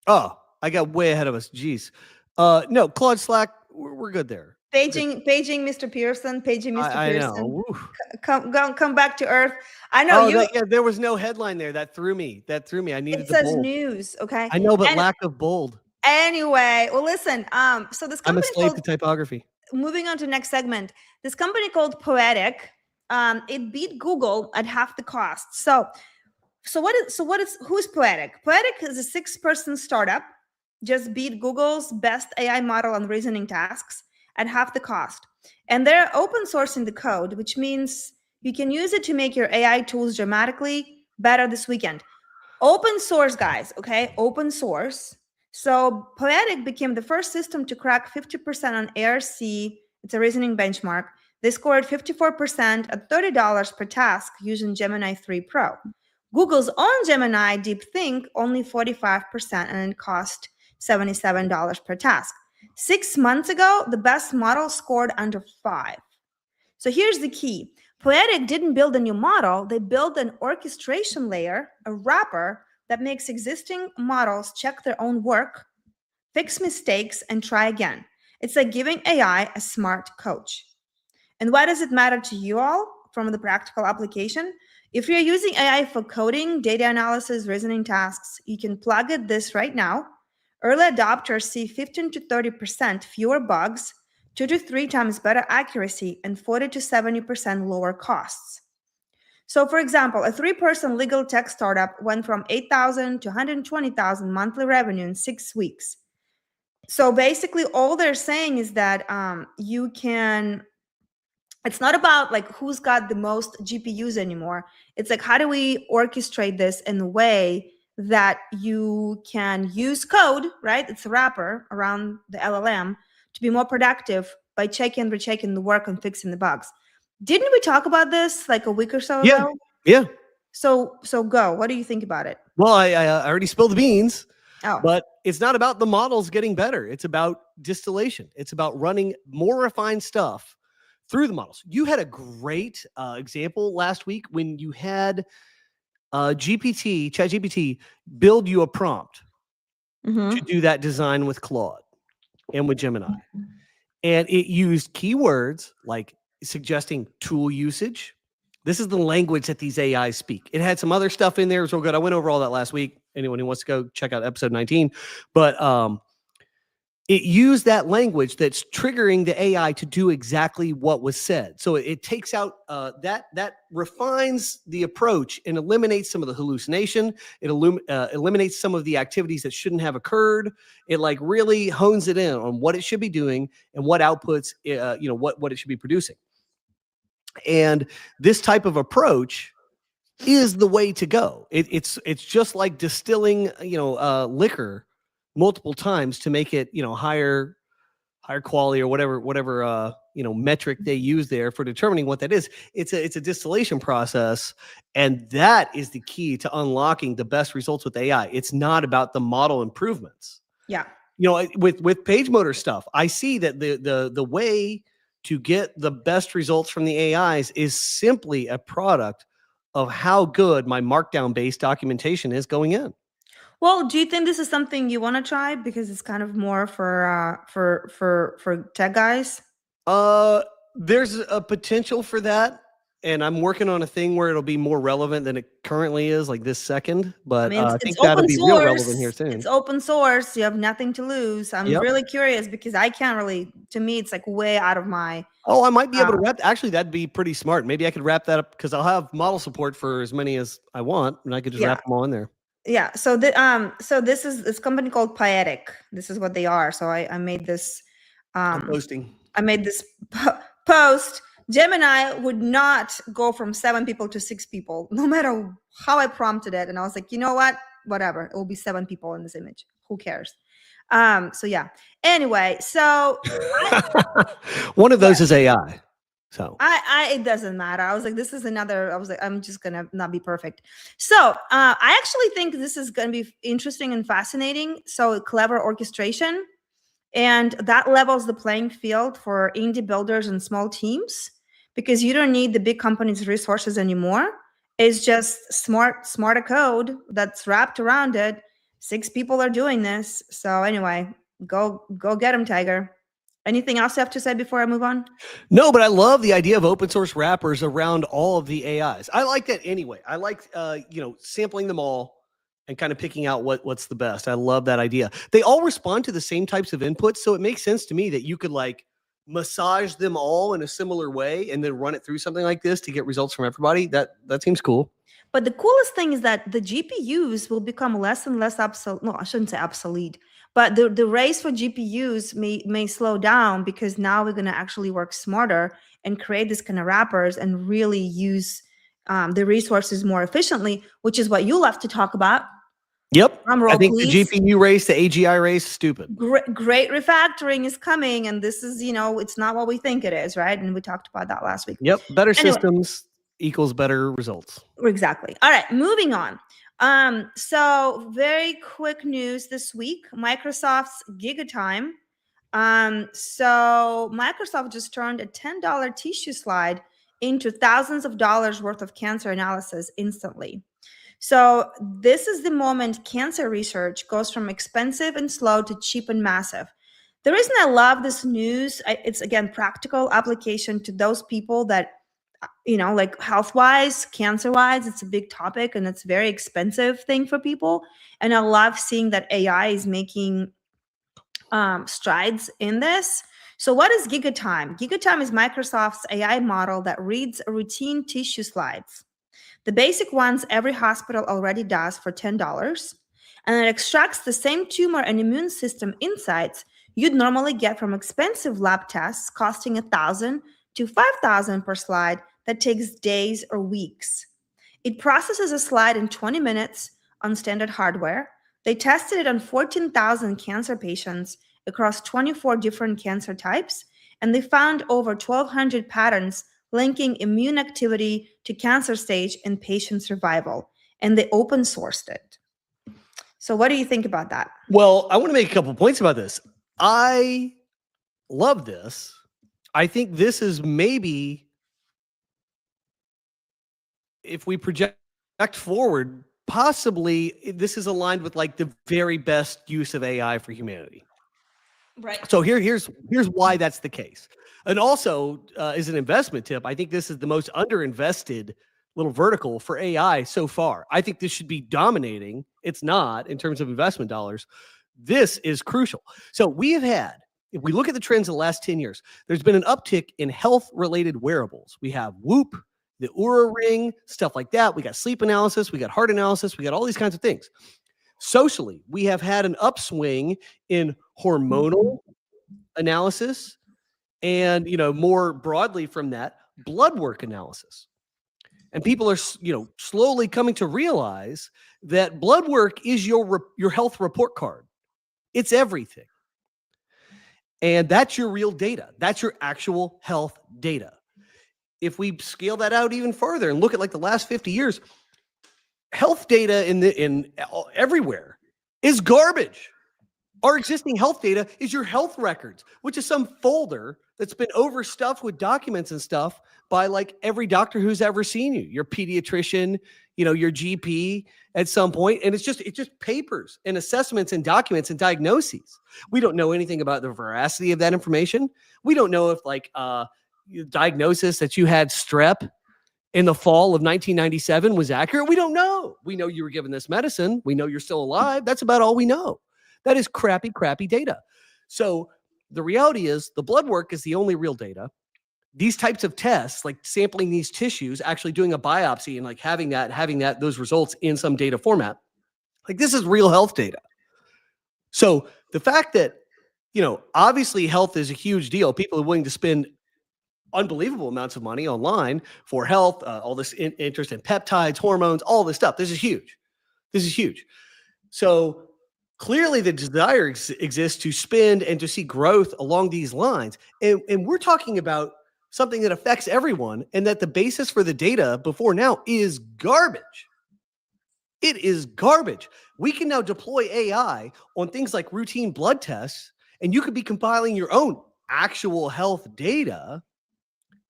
Oh, I got way ahead of us. Jeez. No, Claude, Slack, we're good there. Paging Mr. Pearson. Pearson. I know. Come back to earth. I know there was no headline there. That threw me. I needed it says bold. news. Okay. I know, but lack of bold. Anyway, well, listen. So this company I'm a slave to typography. Moving on to the next segment, this company called Poetic, it beat Google at half the cost. Who's Poetic? Poetic is a 6-person startup, just beat Google's best AI model on reasoning tasks at half the cost. And they're open sourcing the code, which means you can use it to make your AI tools dramatically better this weekend. Open source, guys, okay? Open source. So Poetic became the first system to crack 50% on ARC. It's a reasoning benchmark. They scored 54% at $30 per task using Gemini 3 Pro. Google's own Gemini DeepThink only 45%, and it cost $77 per task. 6 months ago, the best model scored under 5. So here's the key. Poetic didn't build a new model. They built an orchestration layer, a wrapper that makes existing models check their own work, fix mistakes, and try again. It's like giving AI a smart coach. And why does it matter to you all from the practical application? If you're using AI for coding, data analysis, reasoning tasks, you can plug it this right now. Early adopters see 15 to 30% fewer bugs, 2 to 3 times better accuracy, and 40 to 70% lower costs. So, for example, a 3-person legal tech startup went from $8,000 to $120,000 monthly revenue in 6 weeks. So basically, all they're saying is that you can. It's not about like who's got the most GPUs anymore. It's like, how do we orchestrate this in a way that you can use code, right? It's a wrapper around the LLM to be more productive by checking and rechecking the work and fixing the bugs. Didn't we talk about this like a week or so ago? Yeah. So go. What do you think about it? Well, I already spilled the beans. Oh, But it's not about the models getting better. It's about distillation. It's about running more refined stuff through the models. You had a great example last week when you had ChatGPT, build you a prompt to do that design with Claude and with Gemini. And it used keywords like suggesting tool usage. This is the language that these AIs speak. It had some other stuff in there. It was real good. I went over all that last week. Anyone who wants to go check out episode 19. But it used that language that's triggering the AI to do exactly what was said. So it takes out that refines the approach and eliminates some of the hallucination. It eliminates some of the activities that shouldn't have occurred. It like really hones it in on what it should be doing and what outputs, what it should be producing. And this type of approach is the way to go. It's just like distilling, liquor multiple times to make it, higher quality or whatever metric they use there for determining what that is. It's a distillation process, and that is the key to unlocking the best results with AI. It's not about the model improvements. Yeah. With PageMotor stuff, I see that the way to get the best results from the AIs is simply a product of how good my markdown based documentation is going in. Well, do you think this is something you want to try because it's kind of more for tech guys? There's a potential for that, and I'm working on a thing where it'll be more relevant than it currently is, like this second. But I think that'll be real relevant here soon. It's open source. You have nothing to lose. I'm really curious because I can't really. To me, it's like way out of my. Oh, I might be able to wrap. Actually, that'd be pretty smart. Maybe I could wrap that up because I'll have model support for as many as I want, and I could just wrap them all in there. Yeah. So this is this company called Poetic. This is what they are. So I made this. I'm posting. I made this post. Gemini would not go from 7 people to 6 people, no matter how I prompted it. And I was like, you know what? Whatever. It will be 7 people in this image. Who cares? So yeah. Anyway, so one of those is AI. So it doesn't matter. I was like, this is another. I was like, I'm just gonna not be perfect. So I actually think this is gonna be interesting and fascinating. So clever orchestration. And that levels the playing field for indie builders and small teams because you don't need the big companies' resources anymore. It's just smarter code that's wrapped around it. 6 people are doing this. So anyway, go get them, Tiger. Anything else you have to say before I move on? No, but I love the idea of open source wrappers around all of the AIs. I like that anyway. I like sampling them all and kind of picking out what's the best. I love that idea. They all respond to the same types of inputs, so it makes sense to me that you could like massage them all in a similar way and then run it through something like this to get results from everybody. That seems cool. But the coolest thing is that the GPUs will become less and less obsolete. No, I shouldn't say obsolete, but the race for GPUs may slow down because now we're going to actually work smarter and create this kind of wrappers and really use the resources more efficiently, which is what you love to talk about. Yep. I think the GPU race, the AGI race, stupid. Great refactoring is coming, and this is, it's not what we think it is, right? And we talked about that last week. Yep. Better systems equals better results. Exactly. All right, moving on. So very quick news this week, Microsoft's GigaTime. So Microsoft just turned a $10 tissue slide into thousands of dollars worth of cancer analysis instantly. So this is the moment cancer research goes from expensive and slow to cheap and massive. The reason I love this news, it's again practical application to those people that, like health-wise, cancer-wise, it's a big topic and it's a very expensive thing for people. And I love seeing that AI is making strides in this. So what is GigaTime? GigaTime is Microsoft's AI model that reads routine tissue slides. The basic ones every hospital already does for $10, and it extracts the same tumor and immune system insights you'd normally get from expensive lab tests costing $1,000 to $5,000 per slide that takes days or weeks. It processes a slide in 20 minutes on standard hardware. They tested it on 14,000 cancer patients across 24 different cancer types, and they found over 1,200 patterns linking immune activity to cancer stage and patient survival, and they open sourced it. So what do you think about that? Well, I want to make a couple points about this. I love this. I think this is maybe, if we project forward, possibly this is aligned with like the very best use of AI for humanity. Right. So here's why that's the case. And also, as an investment tip, I think this is the most underinvested little vertical for AI so far. I think this should be dominating. It's not in terms of investment dollars. This is crucial. So we have had, if we look at the trends of the last 10 years, there's been an uptick in health-related wearables. We have Whoop, the Oura Ring, stuff like that. We got sleep analysis. We got heart analysis. We got all these kinds of things. Socially, we have had an upswing in hormonal analysis and, more broadly from that, blood work analysis. And people are, slowly coming to realize that blood work is your health report card. It's everything. And that's your real data. That's your actual health data. If we scale that out even further and look at like the last 50 years, health data in everywhere is garbage. Our existing health data is your health records, which is some folder that's been overstuffed with documents and stuff by like every doctor who's ever seen you, your pediatrician, your GP at some point. And it's just papers and assessments and documents and diagnoses. We don't know anything about the veracity of that information. We don't know if like diagnosis that you had strep in the fall of 1997 was accurate. We don't know. We know you were given this medicine. We know you're still alive. That's about all we know. That is crappy data. So the reality is the blood work is the only real data. These types of tests, like sampling these tissues, actually doing a biopsy and like having those results in some data format, like this is real health data. So the fact that, obviously health is a huge deal. People are willing to spend unbelievable amounts of money online for health, all this interest in peptides, hormones, all this stuff. This is huge. So clearly the desire exists to spend and to see growth along these lines. And we're talking about something that affects everyone, and that the basis for the data before now is garbage. It is garbage. We can now deploy AI on things like routine blood tests, and you could be compiling your own actual health data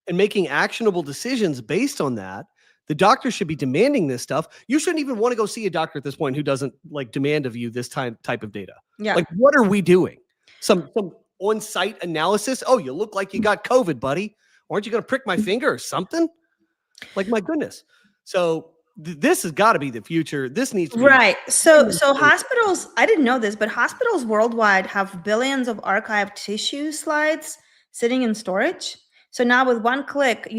and making actionable decisions based on that. The doctor should be demanding this stuff. You shouldn't even want to go see a doctor at this point who doesn't like demand of you this type of data. Yeah. Like, what are we doing? Some on-site analysis? Oh, you look like you got COVID, buddy. Aren't you going to prick my finger or something? Like, my goodness. So this has got to be the future. This needs to be right. So hospitals, I didn't know this, but hospitals worldwide have billions of archived tissue slides sitting in storage. So now with one click,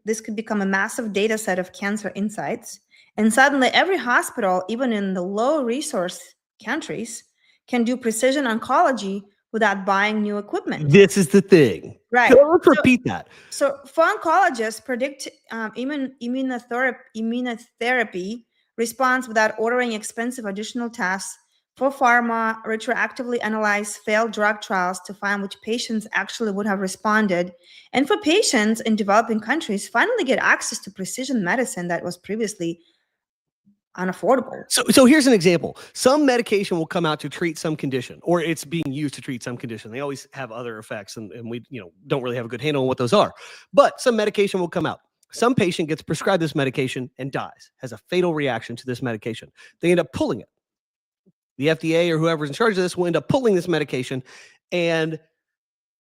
this could become a massive data set of cancer insights. And suddenly every hospital, even in the low resource countries, can do precision oncology without buying new equipment. This is the thing. Right. So let's repeat that. So for oncologists, predict immunotherapy response without ordering expensive additional tests. For pharma, retroactively analyze failed drug trials to find which patients actually would have responded. And for patients in developing countries, finally get access to precision medicine that was previously unaffordable. So here's an example. Some medication will come out to treat some condition, or it's being used to treat some condition. They always have other effects, and we don't really have a good handle on what those are. But some medication will come out. Some patient gets prescribed this medication and dies, has a fatal reaction to this medication. They end up pulling it. The FDA or whoever's in charge of this will end up pulling this medication, and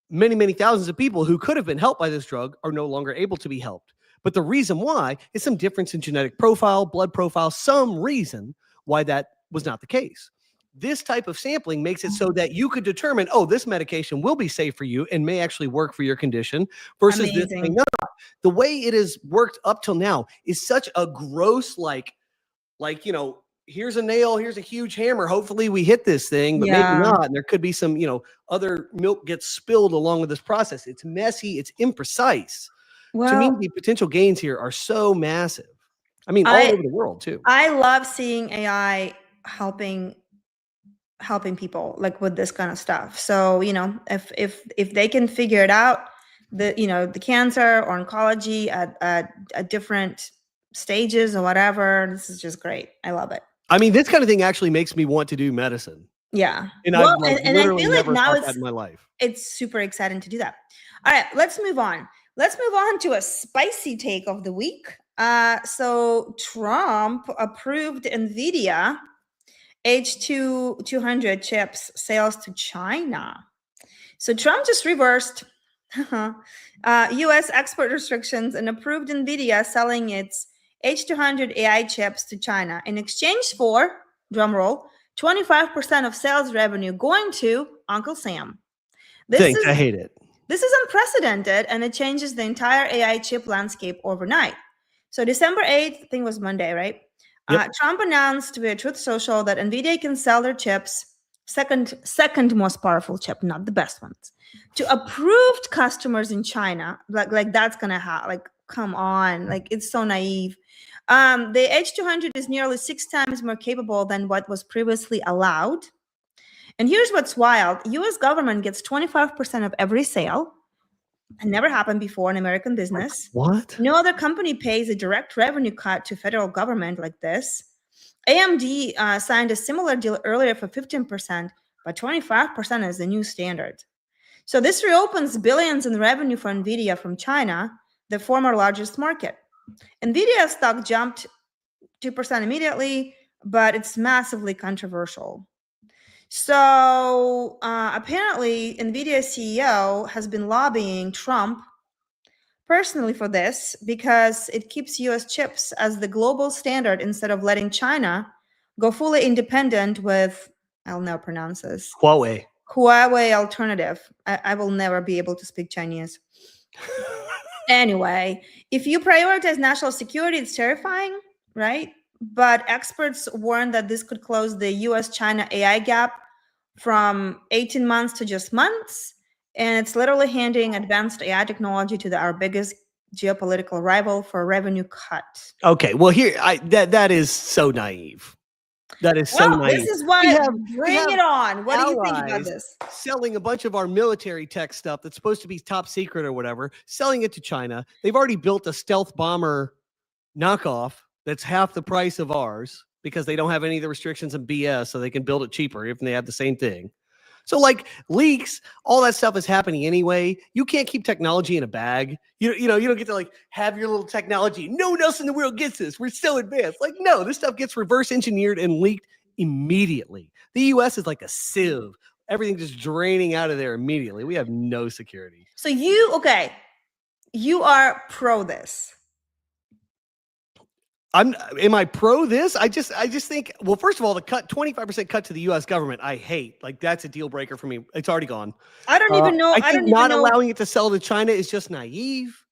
many, many thousands of people who could have been helped by this drug are no longer able to be helped. But the reason why is some difference in genetic profile, blood profile, some reason why that was not the case. This type of sampling makes it so that you could determine, oh, this medication will be safe for you and may actually work for your condition versus this may not. The way it has worked up till now is such a gross, here's a nail, here's a huge hammer. Hopefully we hit this thing, but maybe not. And there could be some, other milk gets spilled along with this process. It's messy, it's imprecise. To me, the potential gains here are so massive. I mean, all over the world too. I love seeing AI helping people like with this kind of stuff. So, if they can figure it out, the cancer or oncology at different stages or whatever, this is just great. I love it. I mean, this kind of thing actually makes me want to do medicine. Yeah. And I feel like now that in my life. It's super exciting to do that. All right, let's move on. Let's move on to a spicy take of the week. So Trump approved NVIDIA H200 chips sales to China. So Trump just reversed U.S. export restrictions and approved NVIDIA selling its H200 AI chips to China in exchange for, drumroll, 25% of sales revenue going to Uncle Sam. I hate it. This is unprecedented, and it changes the entire AI chip landscape overnight. So December 8th, I think it was Monday, right? Yep. Trump announced via Truth Social that NVIDIA can sell their chips, second most powerful chip, not the best ones, to approved customers in China. Like that's gonna happen. Like, come on, like it's so naive. The H200 is nearly 6 times more capable than what was previously allowed. And here's what's wild. U.S. government gets 25% of every sale. It never happened before in American business. What? No other company pays a direct revenue cut to federal government like this. AMD signed a similar deal earlier for 15%, but 25% is the new standard. So this reopens billions in revenue for NVIDIA from China, the former largest market. NVIDIA stock jumped 2% immediately, but it's massively controversial. So apparently, NVIDIA CEO has been lobbying Trump personally for this because it keeps U.S. chips as the global standard instead of letting China go fully independent with, I'll never pronounce this. Huawei alternative. I will never be able to speak Chinese. Anyway, if you prioritize national security, it's terrifying, right? But experts warn that this could close the US-China AI gap from 18 months to just months. And it's literally handing advanced AI technology to our biggest geopolitical rival for a revenue cut. Okay, well, here, that is so naive. That is so naive. This is why bring it on. What do you think about this? Selling a bunch of our military tech stuff that's supposed to be top secret or whatever, selling it to China. They've already built a stealth bomber knockoff that's half the price of ours because they don't have any of the restrictions and BS, so they can build it cheaper if they have the same thing. So like leaks, all that stuff is happening anyway. You can't keep technology in a bag. You don't get to like have your little technology. No one else in the world gets this. We're so advanced. Like, no, this stuff gets reverse engineered and leaked immediately. The US is like a sieve. Everything just draining out of there immediately. We have no security. So you are pro this. Am I pro this? I just think, well, first of all, the 25% cut to the U.S. government, I hate. Like, that's a deal breaker for me. It's already gone. I don't even know. I think not allowing it to sell to China is just naive.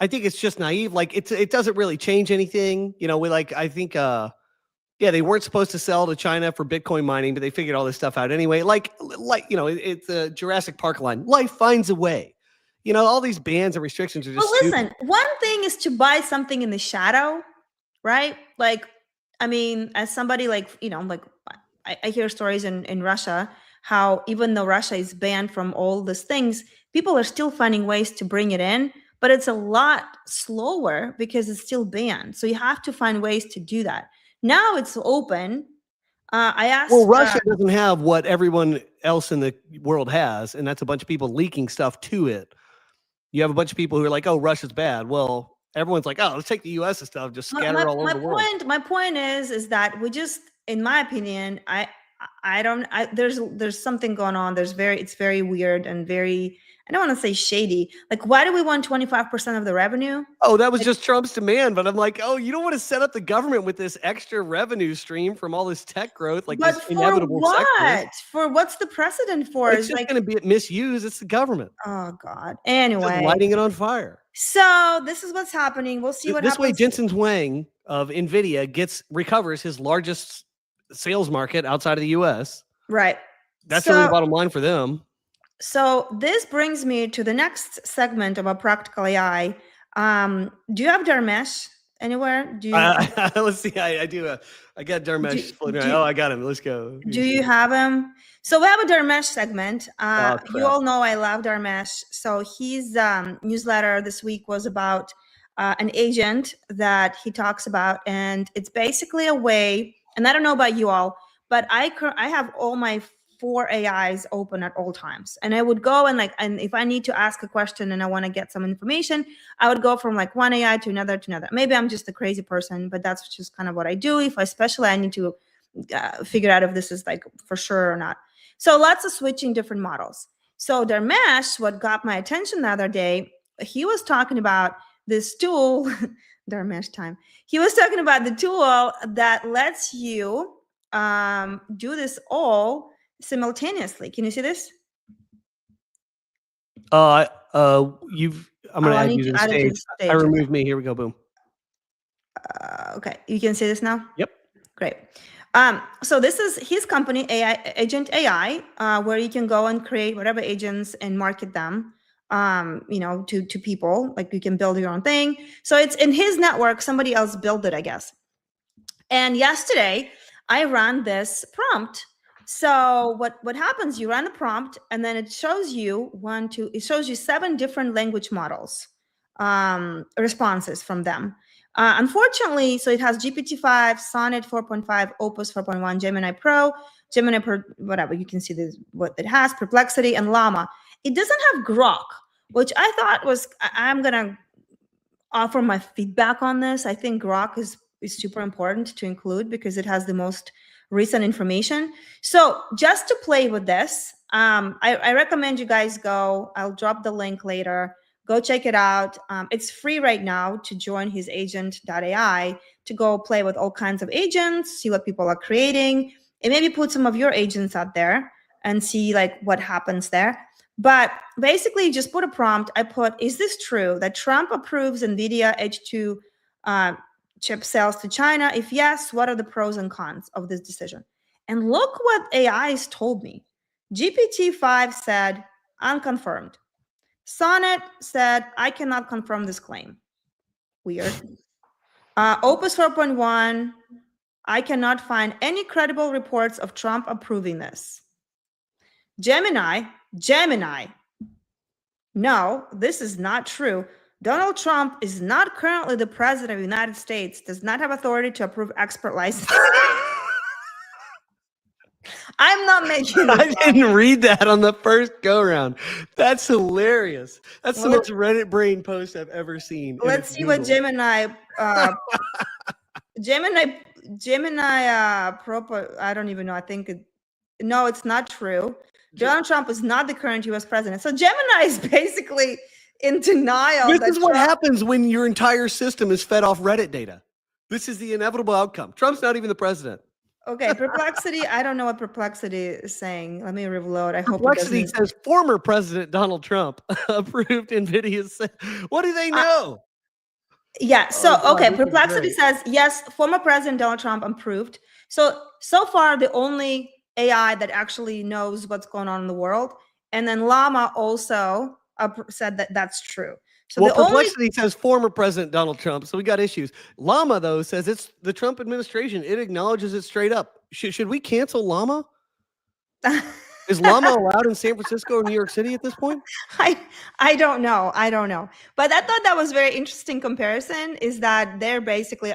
I think it's just naive. Like, it doesn't really change anything. I think, they weren't supposed to sell to China for Bitcoin mining, but they figured all this stuff out anyway. It's a Jurassic Park line. Life finds a way. All these bans and restrictions are just listen, stupid. One thing is to buy something in the shadow, right? Like, I mean, as somebody I hear stories in Russia, how even though Russia is banned from all these things, people are still finding ways to bring it in, but it's a lot slower because it's still banned. So you have to find ways to do that. Now it's open. I asked. Well, Russia doesn't have what everyone else in the world has, and that's a bunch of people leaking stuff to it. You have a bunch of people who are like, oh, Russia's bad. Well, Everyone's like, oh, let's take the US and stuff, just scatter it all over the world. My point is that we just, in my opinion, there's something going on. It's very weird and very, I don't want to say shady. Like, why do we want 25% of the revenue? Oh, that was just Trump's demand. But I'm like, oh, you don't want to set up the government with this extra revenue stream from all this tech growth, like but this inevitable sector. For what's the precedent for? It's just like going to be misused. It's the government. Oh God. Anyway, just lighting it on fire. So this is what's happening. We'll see what happens. This way, Jensen Huang of NVIDIA recovers his largest sales market outside of the US. Right. That's really the bottom line for them. So this brings me to the next segment about practical AI. Do you have Dharmesh anywhere? Do you? Let's see. I do. I got Dharmesh floating around. Oh, I got him. Let's go. Do you have him? So we have a Dharmesh segment. You all know I love Dharmesh. So his newsletter this week was about an agent that he talks about, and it's basically a way. And I don't know about you all, but I have all my 4 AIs open at all times, and I would go and if I need to ask a question and I want to get some information, I would go from like one AI to another. Maybe I'm just a crazy person, but that's just kind of what I do. If especially I need to figure out if this is like for sure or not. So lots of switching different models. So Dharmesh, what got my attention the other day, he was talking about this tool, Dharmesh time. He was talking about the tool that lets you do this all simultaneously. Can you see this? I'm gonna add you to the stage. I removed me. Here we go. Boom. Okay, you can see this now. Yep. Great. So this is his company, Agent AI, where you can go and create whatever agents and market them, to people. Like you can build your own thing. So it's in his network. Somebody else built it, I guess. And yesterday I ran this prompt. So what happens? You run the prompt, and then it shows you it shows you 7 different language models, responses from them. Unfortunately, so it has GPT-5, Sonnet 4.5, Opus 4.1, Gemini Pro, whatever, you can see this, what it has, Perplexity, and Llama. It doesn't have Grok, which I thought was, I'm going to offer my feedback on this. I think Grok is super important to include because it has the most recent information. So just to play with this, I recommend you guys go. I'll drop the link later. Go check it out. It's free right now to join his agent.ai to go play with all kinds of agents, see what people are creating, and maybe put some of your agents out there and see like what happens there. But basically just put a prompt. I put, is this true that Trump approves NVIDIA H2 chip sales to China? If yes, what are the pros and cons of this decision? And look what AIs told me. GPT-5 said, unconfirmed. Sonnet said, I cannot confirm this claim. Weird. Opus 4.1, I cannot find any credible reports of Trump approving this. Gemini, no, this is not true. Donald Trump is not currently the president of the United States, does not have authority to approve expert licenses. I'm not making this I didn't read that on the first go-round. That's hilarious. That's the most Reddit brain post I've ever seen. Let's see what Gemini Pro, I don't even know. I think, no, it's not true. Donald Trump is not the current US president. So Gemini is basically in denial. This is what happens when your entire system is fed off Reddit data. This is the inevitable outcome. Trump's not even the president. Okay, Perplexity. I don't know what Perplexity is saying. Let me reload. I hope Perplexity says former President Donald Trump approved NVIDIA's. What do they know? Yeah. So okay, Perplexity says yes. Former President Donald Trump approved. So far, the only AI that actually knows what's going on in the world, and then Llama also said that that's true. So Perplexity says former President Donald Trump, so we got issues. Llama, though, says it's the Trump administration. It acknowledges it straight up. Should we cancel Llama? Is Llama allowed in San Francisco or New York City at this point? I don't know. But I thought that was very interesting comparison, is that they're basically,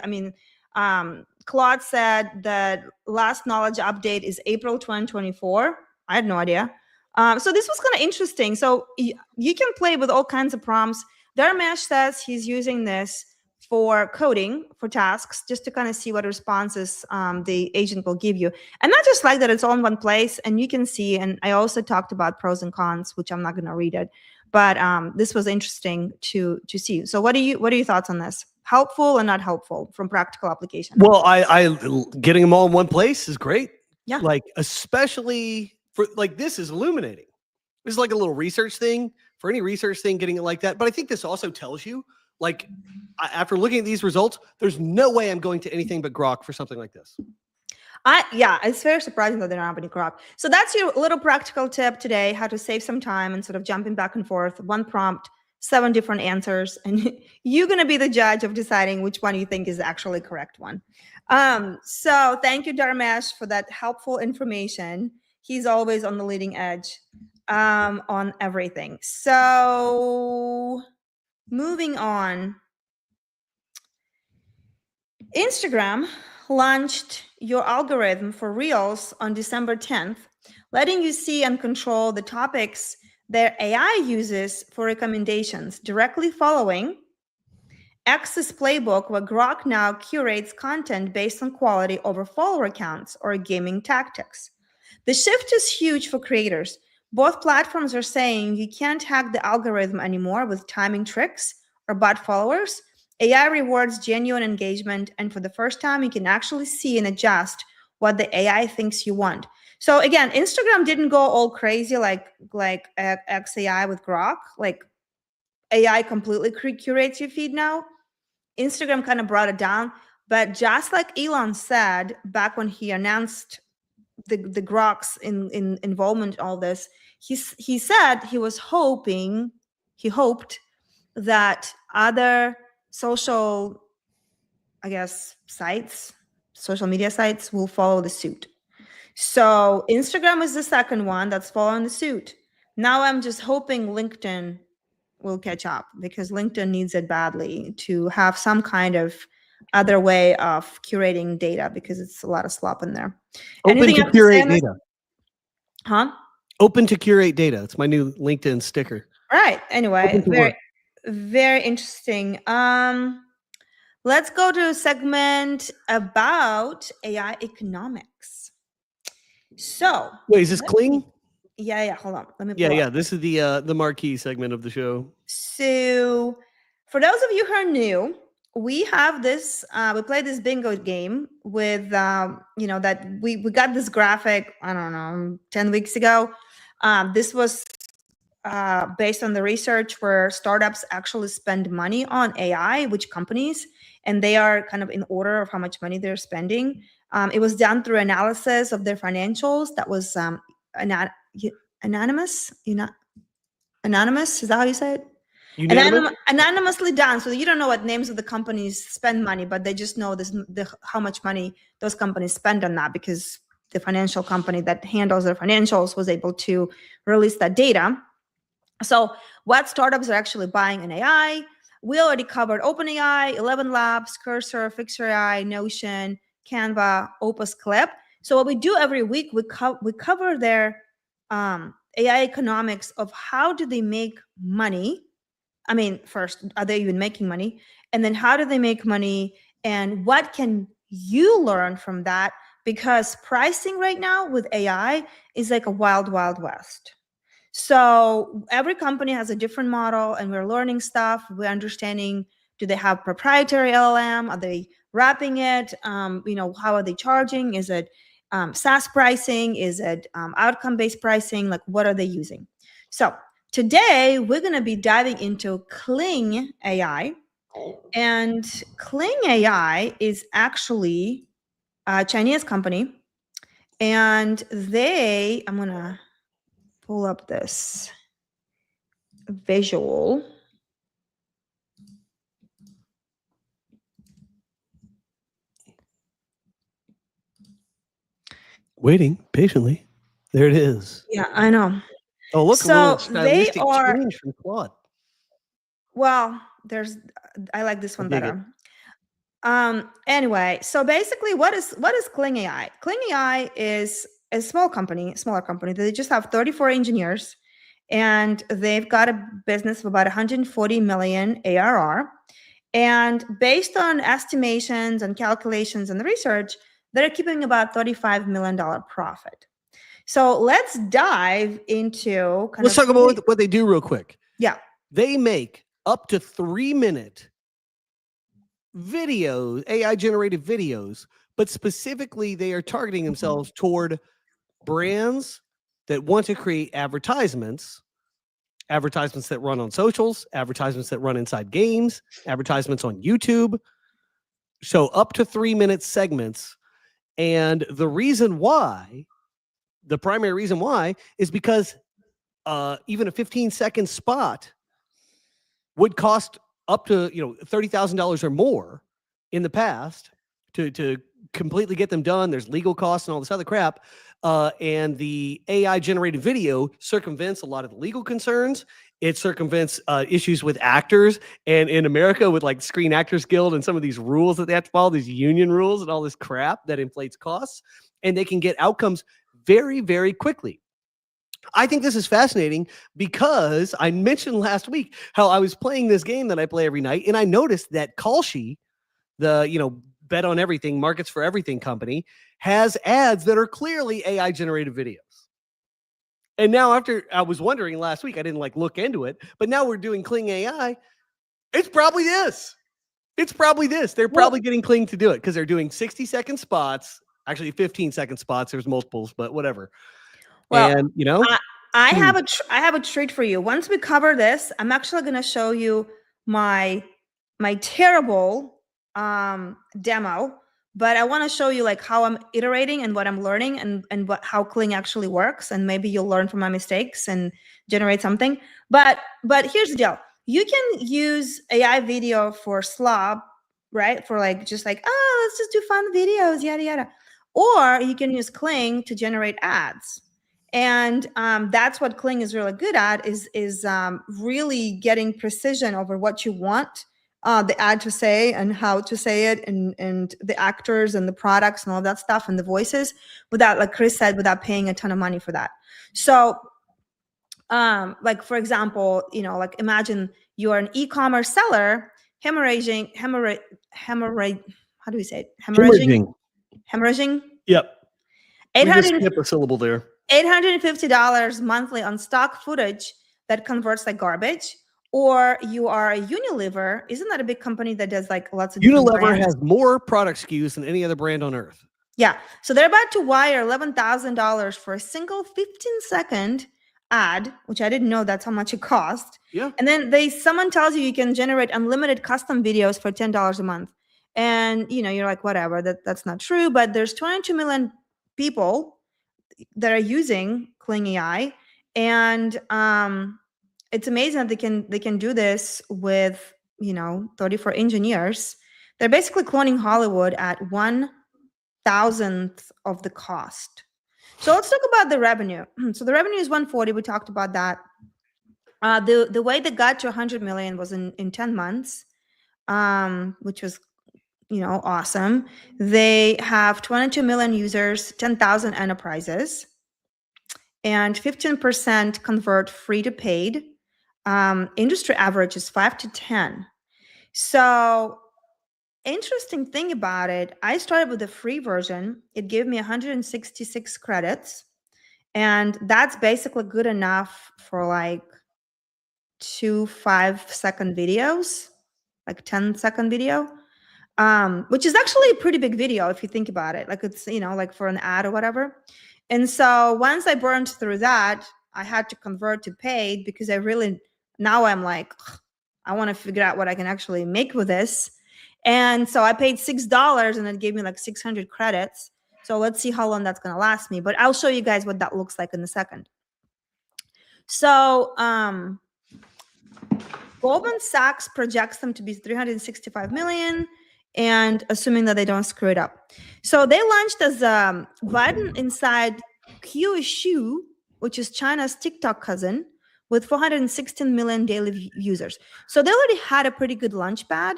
Claude said that last knowledge update is April 2024. I had no idea. So this was kind of interesting. So you can play with all kinds of prompts. Dharmesh says he's using this for coding, for tasks, just to kind of see what responses the agent will give you. And not just like that, it's all in one place, and you can see. And I also talked about pros and cons, which I'm not going to read it, but this was interesting to see. So what are your thoughts on this? Helpful or not helpful from practical application? Well, I getting them all in one place is great. Yeah. Like, especially for like, this is illuminating. This is like a little research thing, for any research thing, getting it like that. But I think this also tells you, like, after looking at these results, there's no way I'm going to anything but Grok for something like this. Yeah, it's very surprising that they don't have any Grok. So that's your little practical tip today, how to save some time and sort of jumping back and forth. One prompt, 7 different answers, and you're going to be the judge of deciding which one you think is actually correct one. So thank you, Dharmesh, for that helpful information. He's always on the leading edge on everything. So moving on, Instagram launched your algorithm for Reels on December 10th, letting you see and control the topics their AI uses for recommendations, directly following X's playbook, where Grok now curates content based on quality over follower counts or gaming tactics. The shift is huge for creators. Both platforms are saying you can't hack the algorithm anymore with timing tricks or bot followers. AI rewards genuine engagement, and for the first time, you can actually see and adjust what the AI thinks you want. So again, Instagram didn't go all crazy like XAI with Grok. Like, AI completely curates your feed now. Instagram kind of brought it down, but just like Elon said back when he announced the Grok's in involvement in all this, he said he hoped that other social, I guess, social media sites will follow the suit. So Instagram is the second one that's following the suit. Now I'm just hoping LinkedIn will catch up, because LinkedIn needs it badly to have some kind of other way of curating data, because it's a lot of slop in there. Open to curate data. Huh? Open to curate data. It's my new LinkedIn sticker. Right. Anyway, very interesting. Let's go to a segment about AI economics. So wait, is this Kling? Yeah. Hold on. Let me. Yeah. This is the marquee segment of the show. So, for those of you who are new, we have this. We play this bingo game with that we got this graphic. I don't know, 10 weeks ago. This was based on the research where startups actually spend money on AI, which companies, and they are kind of in order of how much money they're spending. It was done through analysis of their financials. That was anonymous. Anonymous, is that how you say it? Anonymously done. So you don't know what names of the companies spend money, but they just know how much money those companies spend on that, because the financial company that handles their financials was able to release that data. So what startups are actually buying in AI? We already covered OpenAI, 11 Labs, Cursor, Fixer AI, Notion, Canva, Opus Clip. So what we do every week, we cover their AI economics of how do they make money. I mean, first, are they even making money? And then how do they make money? And what can you learn from that? Because pricing right now with AI is like a wild, wild west. So every company has a different model, and we're learning stuff. We're understanding, do they have proprietary LLM? Are they wrapping it? How are they charging? Is it SaaS pricing? Is it outcome-based pricing? Like, what are they using? So today, we're going to be diving into Kling AI. And Kling AI is actually a Chinese company. And I'm going to pull up this visual. Waiting patiently. There it is. Yeah, I know. Oh, look, so a little stylistic change from Claude. Well, I like this one better. Anyway, so basically, what is Kling AI? Kling AI is a smaller company. They just have 34 engineers, and they've got a business of about 140 million ARR. And based on estimations and calculations and the research, they're keeping about $35 million profit. So let's dive into let's talk about what they do real quick. Yeah. They make up to 3-minute videos, AI generated videos, but specifically they are targeting themselves toward brands that want to create advertisements that run on socials, advertisements that run inside games, advertisements on YouTube. So up to 3-minute segments. And the primary reason why is because even a 15-second spot would cost up to $30,000 or more in the past to completely get them done. There's legal costs and all this other crap. And the AI generated video circumvents a lot of the legal concerns. It circumvents issues with actors, and in America with like Screen Actors Guild and some of these rules that they have to follow, these union rules and all this crap that inflates costs, and they can get outcomes very, very quickly. I think this is fascinating because I mentioned last week how I was playing this game that I play every night, and I noticed that Kalshi, the bet on everything, markets for everything company, has ads that are clearly AI generated videos. And now, after I was wondering last week, I didn't look into it, but now we're doing Kling AI. It's probably this. They're probably getting Kling to do it because they're doing 60-second spots, actually 15-second spots. There's multiples, but whatever. Well, and I have a treat for you. Once we cover this, I'm actually going to show you my terrible demo, but I want to show you how I'm iterating and what I'm learning and how Kling actually works, and maybe you'll learn from my mistakes and generate something. But here's the deal: you can use AI video for slob, right? For let's just do fun videos, yada yada, or you can use Kling to generate ads. And that's what Kling is really good at, is really getting precision over what you want the ad to say and how to say it, and the actors and the products and all that stuff and the voices, without, like Chris said, without paying a ton of money for that. So for example, imagine you're an e-commerce seller, hemorrhaging. How do we say it? Hemorrhaging. Yep. We just skip a syllable there. $850 monthly on stock footage that converts like garbage. Or you are a Unilever. Isn't that a big company that does lots of Unilever has more product SKUs than any other brand on earth. Yeah. So they're about to wire $11,000 for a single 15-second ad, which I didn't know that's how much it cost. Yeah. And then someone tells you can generate unlimited custom videos for $10 a month. And you're like, whatever, that's not true. But there's 22 million people that are using Kling AI, and it's amazing that they can do this with 34 engineers. They're basically cloning Hollywood at 1/1000th of the cost. So let's talk about the revenue. So the revenue is 140. We talked about that. The way they got to 100 million was in 10 months, which was awesome. They have 22 million users, 10,000 enterprises, and 15% convert free to paid. Industry average is 5 to 10. So interesting thing about it, I started with the free version. It gave me 166 credits, and that's basically good enough for 2 5-second videos, 10-second video. Which is actually a pretty big video if you think about it. It's, for an ad or whatever. And so once I burned through that, I had to convert to paid because now I'm I want to figure out what I can actually make with this. And so I paid $6 and it gave me 600 credits. So let's see how long that's going to last me. But I'll show you guys what that looks like in a second. So Goldman Sachs projects them to be 365 million. And assuming that they don't screw it up. So they launched as a button inside Qishu, which is China's TikTok cousin, with 416 million daily users. So they already had a pretty good launchpad.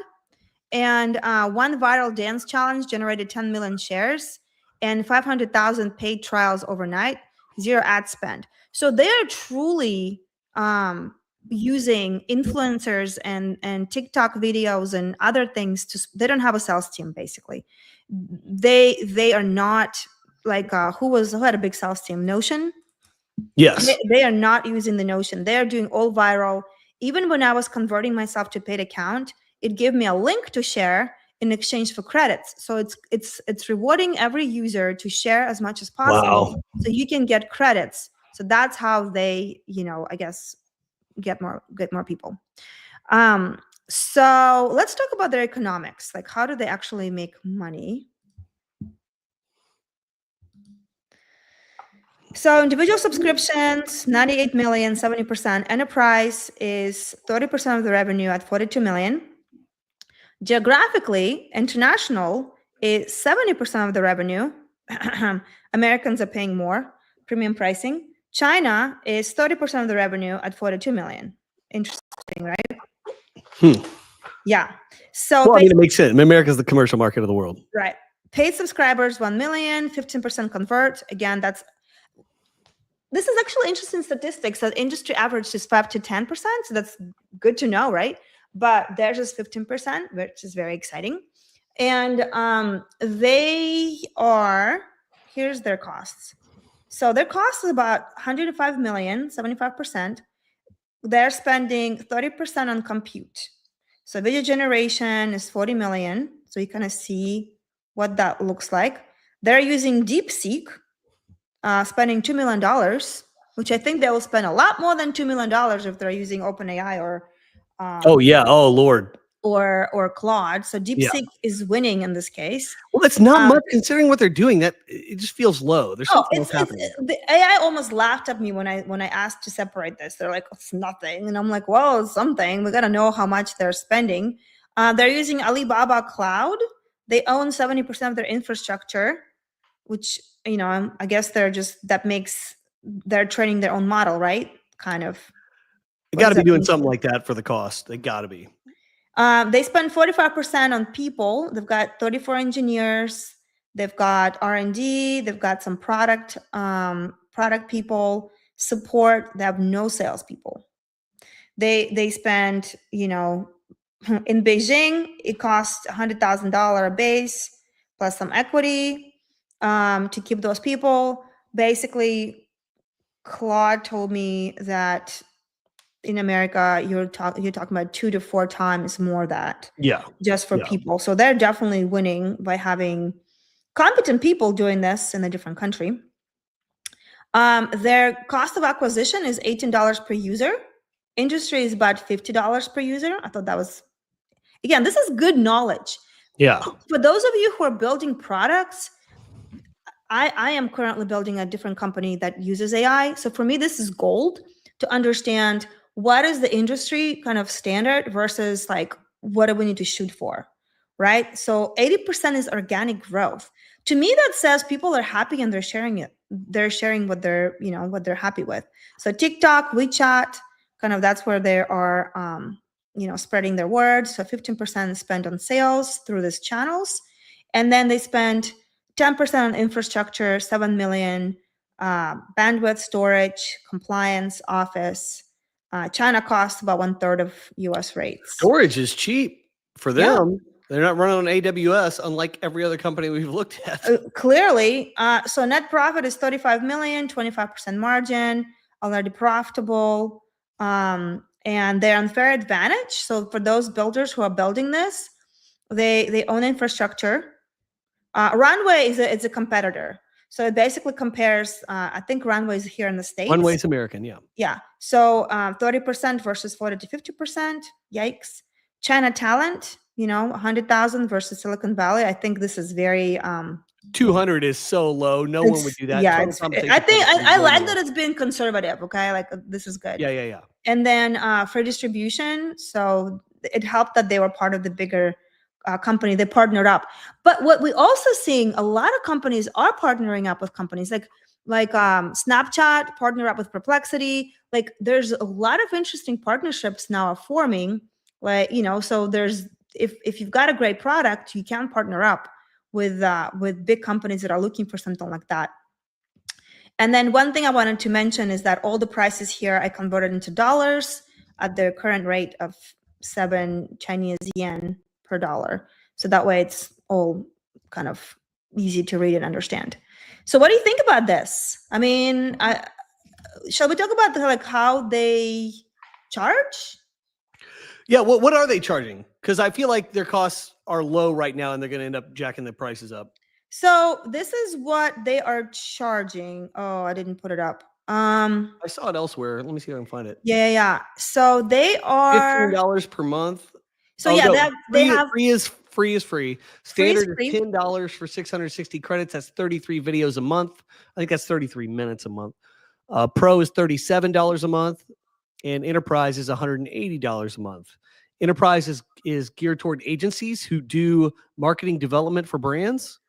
And one viral dance challenge generated 10 million shares and 500,000 paid trials overnight, 0 ad spend. So they are truly using influencers and TikTok videos and other things they don't have a sales team. Basically, they are not like who had a big sales team? Notion. Yes. They are not using the Notion. They are doing all viral. Even when I was converting myself to paid account, it gave me a link to share in exchange for credits. So it's rewarding every user to share as much as possible. Wow. So you can get credits. So that's how they, I guess, get more people. So let's talk about their economics. Like, how do they actually make money? So individual subscriptions, 98 million, 70%. Enterprise is 30% of the revenue at 42 million. Geographically, international is 70% of the revenue. Americans are paying more, premium pricing. China is 30% of the revenue at 42 million. Interesting, right? Yeah. So it makes sense. America's the commercial market of the world. Right. Paid subscribers, 1 million, 15% convert. Again, this is actually interesting statistics. That industry average is 5 to 10%. So that's good to know, right? But theirs is 15%, which is very exciting. And here's their costs. So their cost is about 105 million, 75%. They're spending 30% on compute. So video generation is 40 million. So you kind of see what that looks like. They're using DeepSeek, spending $2 million, which I think they will spend a lot more than $2 million if they're using OpenAI or oh Lord, or Claude. So DeepSeek is winning in this case. Well, that's not much considering what they're doing. That it just feels low. There's something else happening. The AI almost laughed at me when I asked to separate this. They're like, it's nothing, and I'm like, well, it's something. We got to know how much they're spending. They're using Alibaba Cloud. They own 70% of their infrastructure, which I guess they're training their own model, right? Kind of. They got to be doing something like that for the cost. They got to be. They spend 45% on people. They've got 34 engineers. They've got R&D. They've got some product people, support. They have no salespeople. They spend, in Beijing, it costs $100,000 a base plus some equity to keep those people. Basically, Claude told me that in America, you're talking about 2 to 4 times more that. Yeah. Just for people. So they're definitely winning by having competent people doing this in a different country. Their cost of acquisition is $18 per user. Industry is about $50 per user. I thought that was, again, this is good knowledge. Yeah. For those of you who are building products, I am currently building a different company that uses AI. So for me, this is gold to understand what is the industry kind of standard versus like, what do we need to shoot for, right? So 80% is organic growth. To me, that says people are happy and they're sharing it. They're sharing what they're, what they're happy with. So TikTok, WeChat, kind of that's where they are, spreading their word. So 15% spent on sales through these channels. And then they spend 10% on infrastructure, 7 million, bandwidth, storage, compliance, office. China costs about 1/3 of US rates. Storage is cheap for them. Yeah. They're not running on AWS, unlike every other company we've looked at. Clearly. So net profit is 35 million, 25% margin, already profitable. And they're on fair advantage. So for those builders who are building this, they own infrastructure. Runway is a competitor. So it basically compares, I think Runway is here in the States. Runway is American, yeah. Yeah. So 30% versus 40 to 50%. Yikes. China talent, 100,000 versus Silicon Valley. I think this is very 200 is so low. No one would do that. Yeah, I think I like that it's been conservative. Okay, like this is good. Yeah. And then for distribution, so it helped that they were part of the bigger company. They partnered up. But what we also seeing, a lot of companies are partnering up with companies like Snapchat partner up with Perplexity. Like there's a lot of interesting partnerships now are forming. Like so there's if you've got a great product, you can partner up with big companies that are looking for something like that. And then one thing I wanted to mention is that all the prices here I converted into dollars at the current rate of 7 Chinese yen per dollar. So that way it's all kind of easy to read and understand. So what do you think about this? I mean, shall we talk about like how they charge? Yeah, what are they charging? Because I feel like their costs are low right now, and they're going to end up jacking the prices up. So this is what they are charging. Oh, I didn't put it up. I saw it elsewhere. Let me see if I can find it. Yeah. So they are $15 per month. So yeah, no, they have free is free. Standard free. is $10 for 660 credits. That's 33 videos a month. I think that's 33 minutes a month. Pro is $37 a month, and Enterprise is $180 a month. Enterprise is geared toward agencies who do marketing development for brands.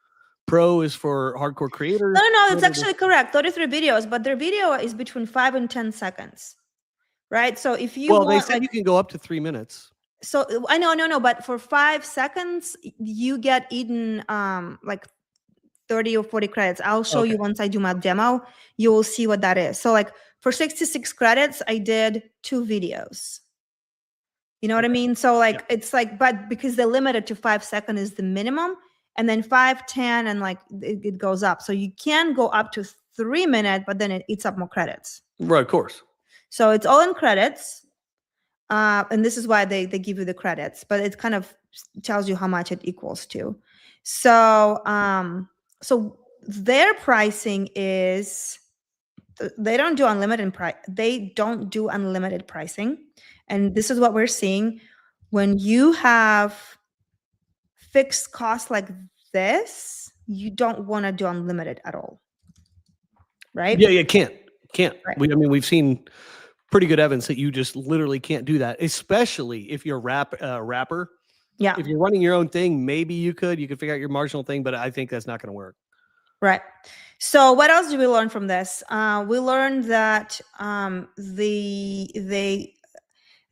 Pro is for hardcore creators. No, it's actually correct. 33 videos, but their video is between 5 and 10 seconds, right? So if you they said you can go up to 3 minutes. So I know, no, but for 5 seconds, you get eaten like 30 or 40 credits. I'll show you once I do my demo. You will see what that is. So like for 66 credits, I did 2 videos. You know what I mean? So like it's like, but because they're limited to 5 seconds is the minimum, and then 5, 10, and like it goes up. So you can go up to 3 minutes, but then it eats up more credits. Right, of course. So it's all in credits. And this is why they give you the credits, but it kind of tells you how much it equals to. So so their pricing is, they don't do unlimited price. They don't do unlimited pricing. And this is what we're seeing when you have fixed costs like this, you don't want to do unlimited at all. Right? Yeah, you can't. Right. I mean, we've seen pretty good evidence that you just literally can't do that, especially if you're a rapper. Yeah. If you're running your own thing, maybe you could figure out your marginal thing, but I think that's not going to work. Right. So what else did we learn from this? We learned that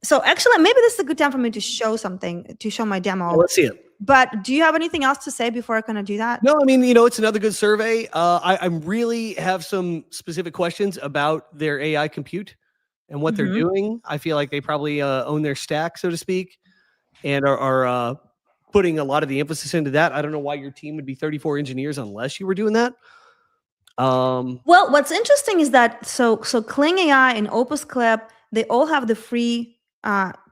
so actually maybe this is a good time for me to show something, to show my demo. Let's see it. But do you have anything else to say before I kind of do that? No, I mean, it's another good survey. I really have some specific questions about their AI compute and what they're doing. I feel like they probably own their stack, so to speak, and are putting a lot of the emphasis into that. I don't know why your team would be 34 engineers unless you were doing that. Well, what's interesting is that so Kling AI and Opus Clip, they all have the free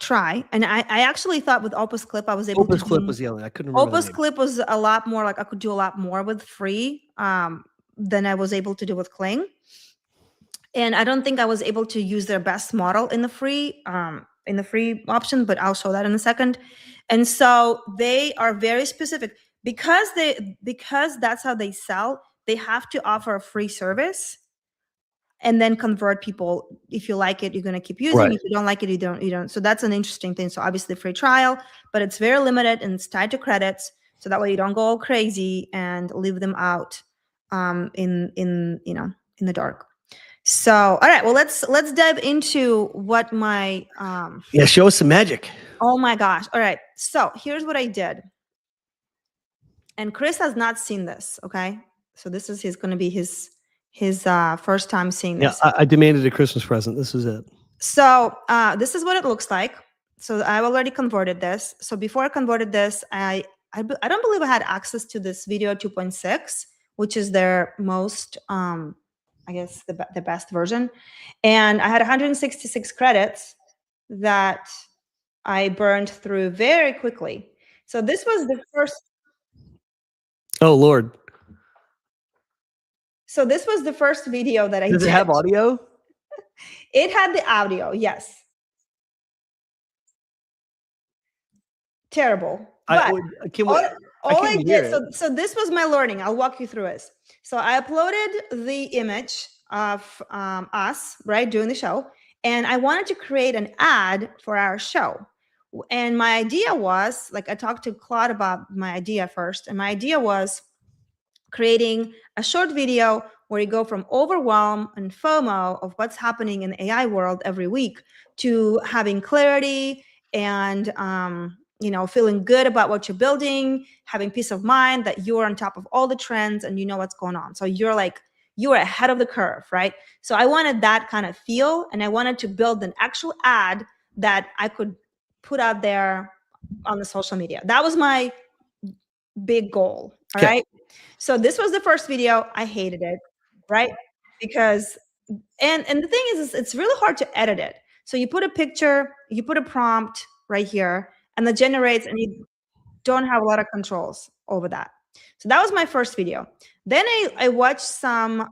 try, and I actually thought with Opus Clip I was able Opus to Clip was yelling. I couldn't remember. Opus Clip was a lot more like I could do a lot more with free than I was able to do with Kling. And I don't think I was able to use their best model in the free option, but I'll show that in a second. And so they are very specific because that's how they sell. They have to offer a free service and then convert people. If you like it, you're going to keep using. Right. If you don't like it, you don't. So that's an interesting thing. So obviously free trial, but it's very limited and it's tied to credits. So that way you don't go all crazy and leave them out in the dark. So, all right, well, let's dive into what my show us some magic. Oh my gosh. All right. So here's what I did. And Chris has not seen this. Okay. So this is going to be his first time seeing this. Yeah, I demanded a Christmas present. This is it. So this is what it looks like. So I've already converted this. So before I converted this, I don't believe I had access to this video 2.6, which is their most I guess the best version. And I had 166 credits that I burned through very quickly. So this was the first. Oh, Lord. So this was the first video that I did. Does it have audio? It had the audio, yes. Terrible. But all I did, so this was my learning. I'll walk you through it. So I uploaded the image of us, right, doing the show. And I wanted to create an ad for our show. And my idea was, like, I talked to Claude about my idea first. And my idea was creating a short video where you go from overwhelm and FOMO of what's happening in the AI world every week to having clarity and, feeling good about what you're building, having peace of mind that you're on top of all the trends and you know what's going on. So you're like, you are ahead of the curve, right? So I wanted that kind of feel, and I wanted to build an actual ad that I could put out there on the social media. That was my big goal. All right. So this was the first video. I hated it, right? Because and the thing is it's really hard to edit it. So you put a picture, you put a prompt right here, and it generates, and you don't have a lot of controls over that. So that was my first video. Then I watched some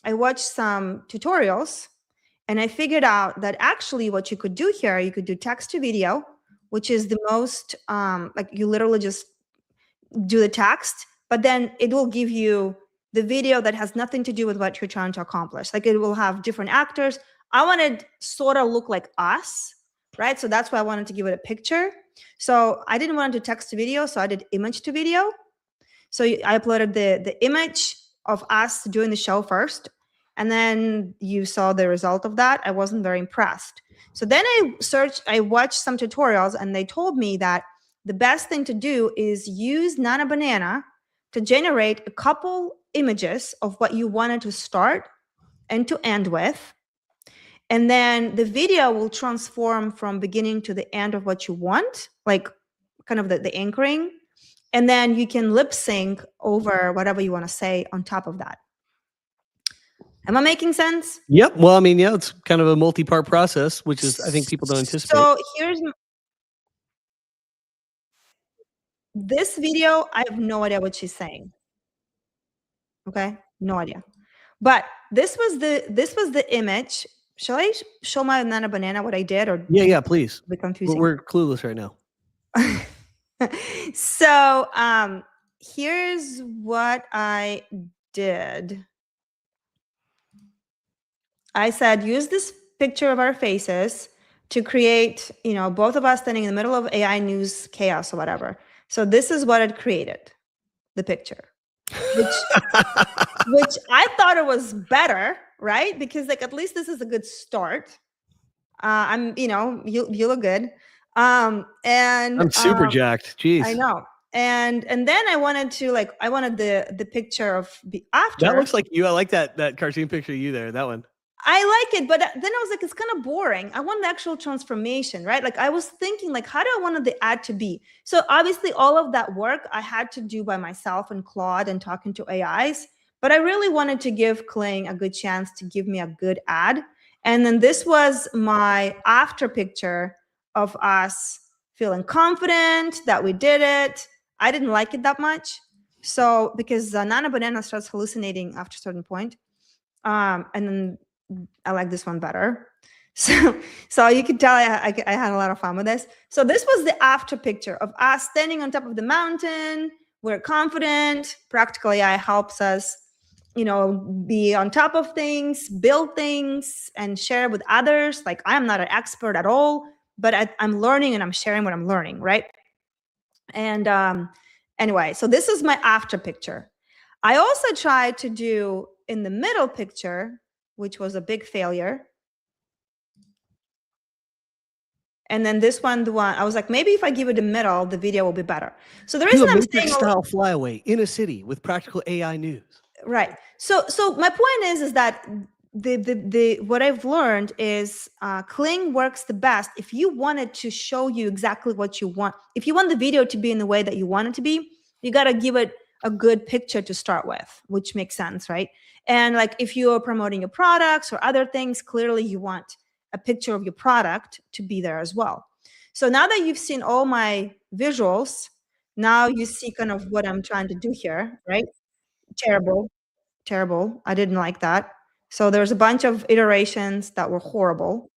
tutorials, and I figured out that actually what you could do here, you could do text to video, which is the most like you literally just do the text, but then it will give you the video that has nothing to do with what you're trying to accomplish. Like it will have different actors. I wanted sort of look like us, right? So that's why I wanted to give it a picture. So I didn't want to do text to video, so I did image to video. So I uploaded the image of us doing the show first, and then you saw the result of that. I wasn't very impressed. So then I watched some tutorials, and they told me that the best thing to do is use Nana Banana to generate a couple images of what you wanted to start and to end with. And then the video will transform from beginning to the end of what you want, like kind of the anchoring. And then you can lip sync over whatever you want to say on top of that. Am I making sense? Yep. Well, I mean, yeah, it's kind of a multi-part process, which is, I think people don't anticipate. So here's this video. I have no idea what she's saying. Okay, no idea. But this was the image. Shall I show my Nana Banana what I did, or yeah, please? Be confusing. We're clueless right now. So here's what I did. I said, use this picture of our faces to create, both of us standing in the middle of AI news chaos or whatever. So this is what it created, the picture, which I thought it was better, right? Because like, at least this is a good start. You look good. And I'm super jacked. Jeez. I know. And then I wanted the picture of after. That looks like you. I like that cartoon picture of you there. That one. I like it, but then I was like, it's kind of boring. I want the actual transformation, right? Like I was thinking, like, how do I want the ad to be? So obviously all of that work I had to do by myself and Claude and talking to AIs, but I really wanted to give Kling a good chance to give me a good ad. And then this was my after picture of us feeling confident that we did it. I didn't like it that much. So because Nana Banana starts hallucinating after a certain point. And then I like this one better. So you can tell I had a lot of fun with this. So this was the after picture of us standing on top of the mountain. We're confident. Practical AI helps us, be on top of things, build things, and share with others. Like I'm not an expert at all, but I'm learning and I'm sharing what I'm learning, right? And anyway, so this is my after picture. I also tried to do in the middle picture, which was a big failure. And then this one, I was like, maybe if I give it the middle, the video will be better. So the reason I'm saying style flyaway in a city with practical AI news. Right. So my point is that the what I've learned is Kling works the best if you wanted to show you exactly what you want. If you want the video to be in the way that you want it to be, you got to give it a good picture to start with, which makes sense, right? And like if you are promoting your products or other things, clearly you want a picture of your product to be there as well. So now that you've seen all my visuals, now you see kind of what I'm trying to do here, right? Terrible. I didn't like that. So there's a bunch of iterations that were horrible.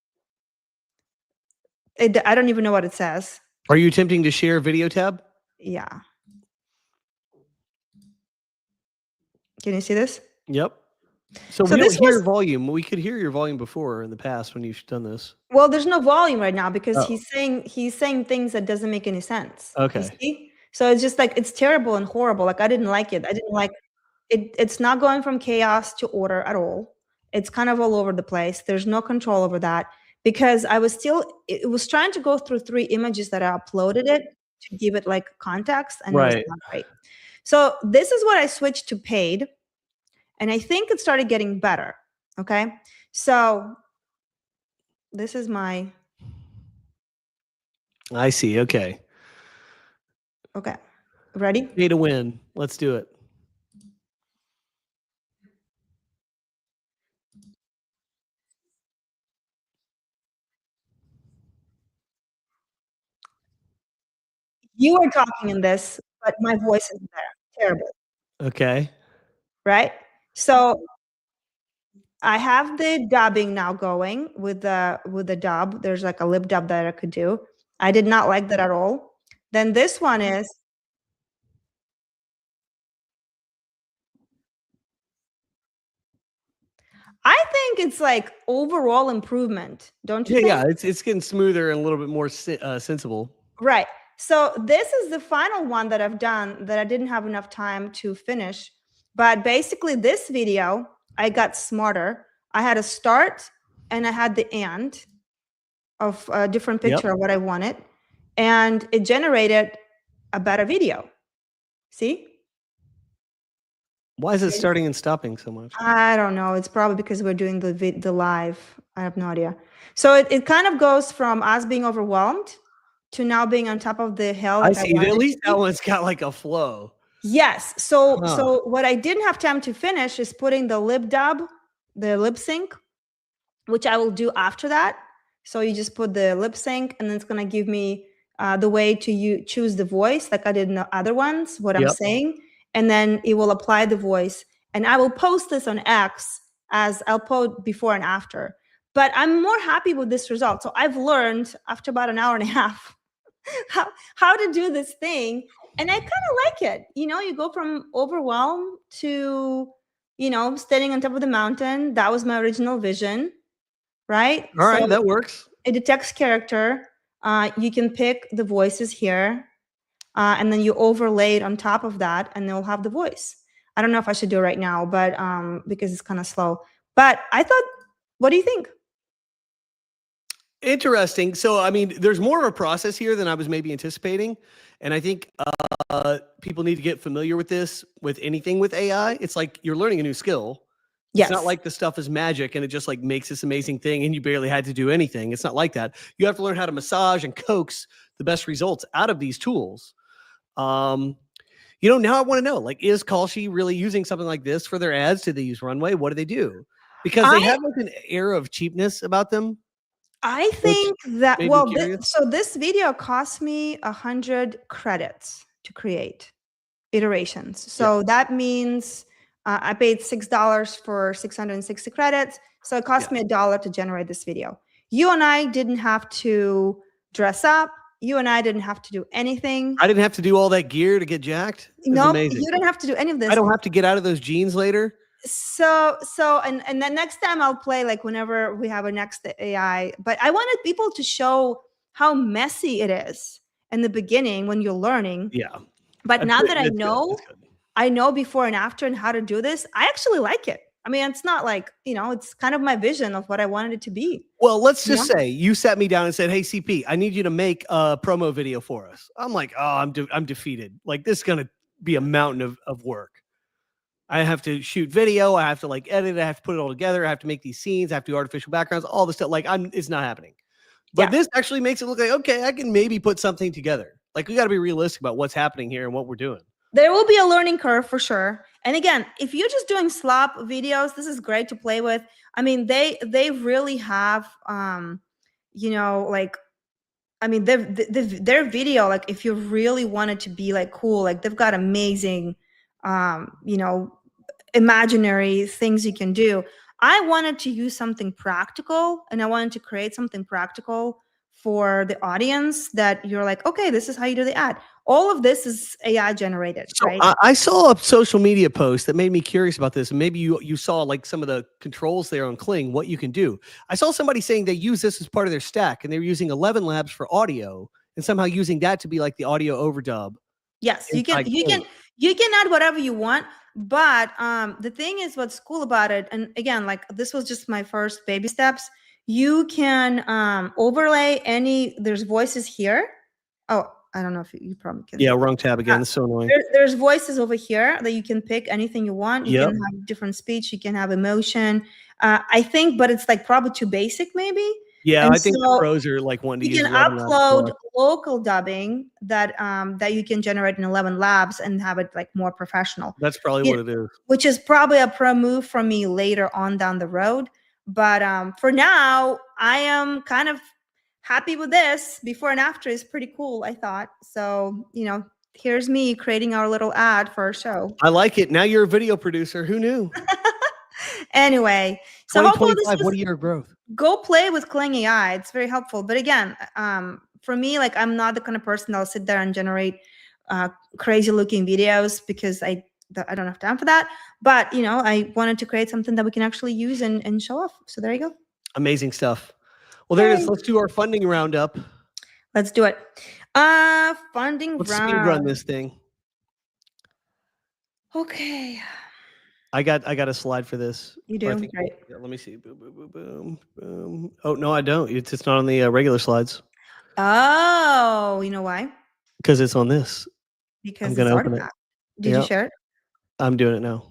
I don't even know what it says. Are you attempting to share video tab? Yeah. Can you see this? Yep. So we don't hear volume. We could hear your volume before in the past when you've done this. Well, there's no volume right now because he's saying things that doesn't make any sense. Okay. You see? So it's just like it's terrible and horrible. Like I didn't like it. I didn't like it. It's not going from chaos to order at all. It's kind of all over the place. There's no control over that because it was trying to go through 3 images that I uploaded it to give it like context, and it was not great. So this is what I switched to paid. And I think it started getting better. Okay. So this is my. I see. Okay. Okay. Ready? Pay to win. Let's do it. You are talking in this, but my voice isn't there. Terrible. Okay. Right? So I have the dubbing now going with the dub. There's like a lip dub that I could do. I did not like that at all. Then this one is. I think it's like overall improvement, don't you think? Yeah, it's getting smoother and a little bit more sensible. Right. So this is the final one that I've done that I didn't have enough time to finish. But basically this video, I got smarter. I had a start and I had the end of a different picture of what I wanted. And it generated a better video. See? Why is it starting and stopping so much? I don't know. It's probably because we're doing the live. I have no idea. So it kind of goes from us being overwhelmed to now being on top of the hill. I see. At least that one's got like a flow. Yes. So what I didn't have time to finish is putting the lip dub, the lip sync, which I will do after that. So you just put the lip sync, and then it's gonna give me the way to choose the voice, like I did in the other ones, what I'm saying, and then it will apply the voice. And I will post this on X as I'll post before and after. But I'm more happy with this result. So I've learned after about an hour and a half how to do this thing. And I kind of like it. You know, you go from overwhelmed to, you know, standing on top of the mountain. That was my original vision, right? All right, that works. It detects character. You can pick the voices here, and then you overlay it on top of that, and they'll have the voice. I don't know if I should do it right now, but because it's kind of slow. But I thought, what do you think? Interesting. So, I mean, there's more of a process here than I was maybe anticipating. And I think people need to get familiar with this, with anything with AI. It's like you're learning a new skill. Yes. It's not like the stuff is magic and it just like makes this amazing thing and you barely had to do anything. It's not like that. You have to learn how to massage and coax the best results out of these tools. You know, now I want to know, like, is Kalshi really using something like this for their ads? Do they use Runway? What do they do? Because they have like an air of cheapness about them. I think that, well, so this video cost me 100 credits to create iterations. So that means I paid $6 for 660 credits. So it cost me $1 to generate this video. You and I didn't have to dress up. You and I didn't have to do anything. I didn't have to do all that gear to get jacked. No, you didn't have to do any of this. I don't have to get out of those jeans later. So and then next time I'll play, like whenever we have a next AI, but I wanted people to show how messy it is in the beginning when you're learning. Yeah. But now that I know before and after and how to do this, I actually like it. I mean, it's not like, you know, it's kind of my vision of what I wanted it to be. Well, let's just say you sat me down and said, "Hey, CP, I need you to make a promo video for us." I'm like, "Oh, I'm defeated. Like, this is going to be a mountain of work. I have to shoot video. I have to like edit. I have to put it all together. I have to make these scenes. I have to do artificial backgrounds, all this stuff. Like it's not happening." But this actually makes it look like, okay, I can maybe put something together. Like we got to be realistic about what's happening here and what we're doing. There will be a learning curve for sure. And again, if you're just doing slop videos, this is great to play with. I mean, they really have, you know, like, I mean, their video, like if you really want it to be like cool, like they've got amazing, you know, imaginary things you can do. I wanted to use something practical, and I wanted to create something practical for the audience that you're like, okay, this is how you do the ad. All of this is AI generated, right? I saw a social media post that made me curious about this. And maybe you saw like some of the controls there on Kling, what you can do. I saw somebody saying they use this as part of their stack and they were using 11 labs for audio and somehow using that to be like the audio overdub. Yes, you can add whatever you want. But the thing is, what's cool about it, and again, like this was just my first baby steps. You can overlay there's voices here. Oh, I don't know if you probably can. Yeah, wrong tab again. It's so annoying. There's voices over here that you can pick anything you want. You Yep. can have different speech. You can have emotion. I think, but it's like probably too basic, maybe. Yeah, And I think the so pros are like wanting to you use can 11 labs upload plus. local dubbing that you can generate in 11 labs and have it like more professional. That's probably what it is. Which is probably a pro move for me later on down the road. But for now, I am kind of happy with this. Before and after is pretty cool, I thought. So, here's me creating our little ad for our show. I like it. Now you're a video producer. Who knew? Anyway, so hopefully this was, what a year of growth. Go play with Kling AI. It's very helpful. But again, for me, like I'm not the kind of person that'll sit there and generate crazy looking videos because I don't have time for that. But I wanted to create something that we can actually use and show off. So there you go. Amazing stuff. Well, there it is. Let's do our funding roundup. Let's do it. Funding Let's round. speed run this thing. Okay. I got a slide for this. You do? Great. Yeah, let me see. Boom, boom, boom, boom, boom. Oh, no, I don't. It's not on the regular slides. Oh, you know why? Because it's on this. Because I'm going to open it. Did you share it? I'm doing it now.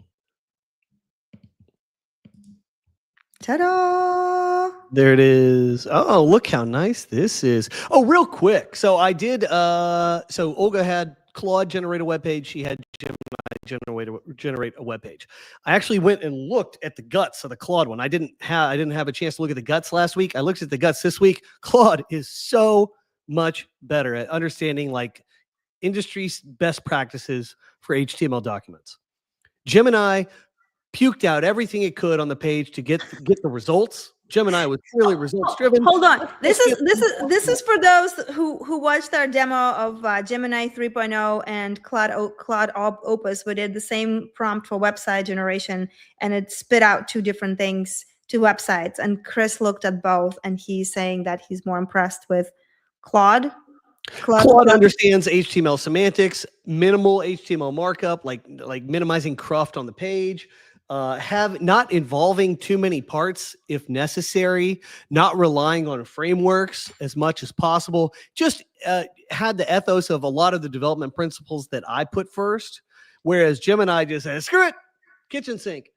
Ta-da! There it is. Oh, look how nice this is. Oh, real quick. So I did, so Olga had Claude generate a web page. She had Gemini generate a web page. I actually went and looked at the guts of the Claude one. I didn't have a chance to look at the guts last week. I looked at the guts this week. Claude is so much better at understanding like industry's best practices for HTML documents. Gemini puked out everything it could on the page to get the results. Gemini was clearly results driven. Hold on. This is for those who watched our demo of Gemini 3.0 and Claude Opus. We did the same prompt for website generation, and it spit out two different things, two websites. And Chris looked at both, and he's saying that he's more impressed with Claude. Claude understands HTML semantics, minimal HTML markup, like minimizing cruft on the page. Not involving too many parts if necessary, not relying on frameworks as much as possible. Just had the ethos of a lot of the development principles that I put first, whereas Gemini just says, screw it, kitchen sink.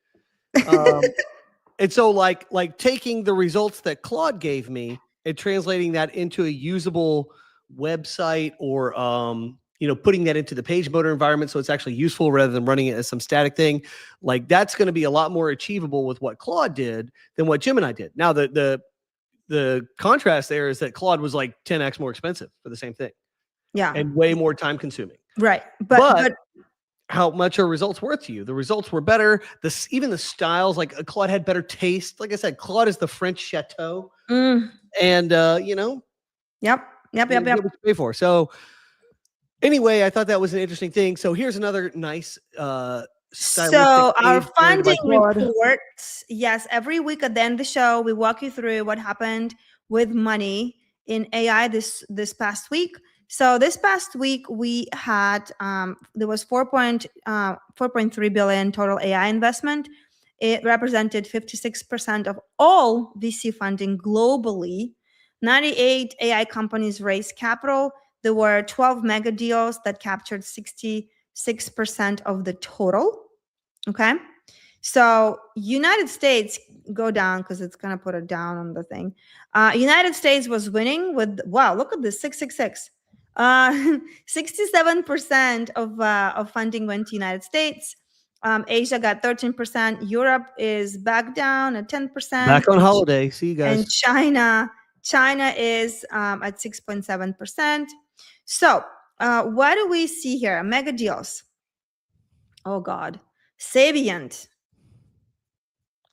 And so like taking the results that Claude gave me and translating that into a usable website or putting that into the PageMotor environment so it's actually useful rather than running it as some static thing, like that's going to be a lot more achievable with what Claude did than what Gemini did. Now, the contrast there is that Claude was like 10x more expensive for the same thing. Yeah. And way more time consuming. Right. But how much are results worth to you? The results were better. Even the styles, like Claude had better taste. Like I said, Claude is the French chateau. And, Yep. What you pay for. So, anyway, I thought that was an interesting thing. So here's another nice so our funding report. Yes, every week at the end of the show, we walk you through what happened with money in AI this past week. So this past week we had there was 4.3 billion total AI investment. It represented 56% of all VC funding globally. 98 AI companies raised capital. There were 12 mega deals that captured 66% of the total. Okay. So United States, go down because it's going to put it down on the thing. United States was winning with, wow, look at this, 666. 67% of funding went to United States. Asia got 13%. Europe is back down at 10%. Back on holiday. See you guys. And China is at 6.7%. So what do we see here? Mega deals. Oh God. Savient.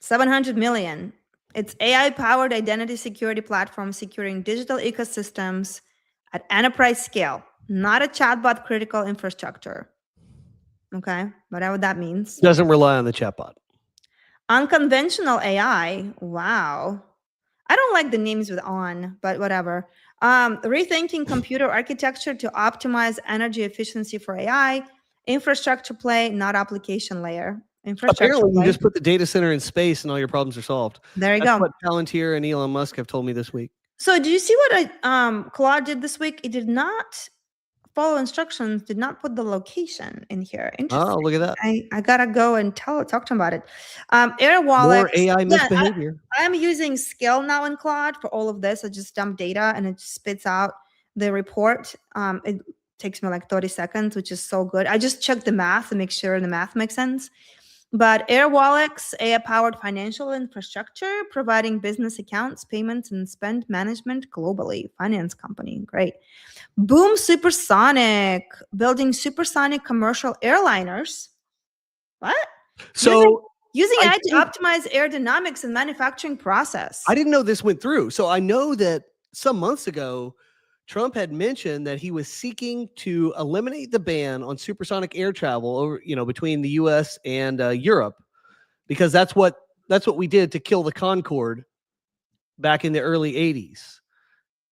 700 million. It's AI-powered identity security platform securing digital ecosystems at enterprise scale, not a chatbot critical infrastructure. Okay, whatever that means. Doesn't rely on the chatbot. Unconventional AI. Wow. I don't like the names with on, but whatever. Rethinking computer architecture to optimize energy efficiency for AI. Infrastructure play, not application layer. Apparently, you just put the data center in space and all your problems are solved. There you That's go. what Palantir and Elon Musk have told me this week. So, do you see what Claude did this week? It did not follow instructions, did not put the location in here. Interesting. Oh, look at that. I gotta go and talk to him about it. Air Wallet. More AI misbehavior. I'm using Scale now in Claude for all of this. I just dump data and it spits out the report. It takes me like 30 seconds, which is so good. I just check the math and make sure the math makes sense. But Air Wallet's AI-powered financial infrastructure, providing business accounts, payments, and spend management globally. Finance company, great. Boom Supersonic, building supersonic commercial airliners. What? So using AI to optimize aerodynamics and manufacturing process. I didn't know this went through. So I know that some months ago, Trump had mentioned that he was seeking to eliminate the ban on supersonic air travel over, between the U.S. and Europe, because that's what we did to kill the Concorde back in the early 80s.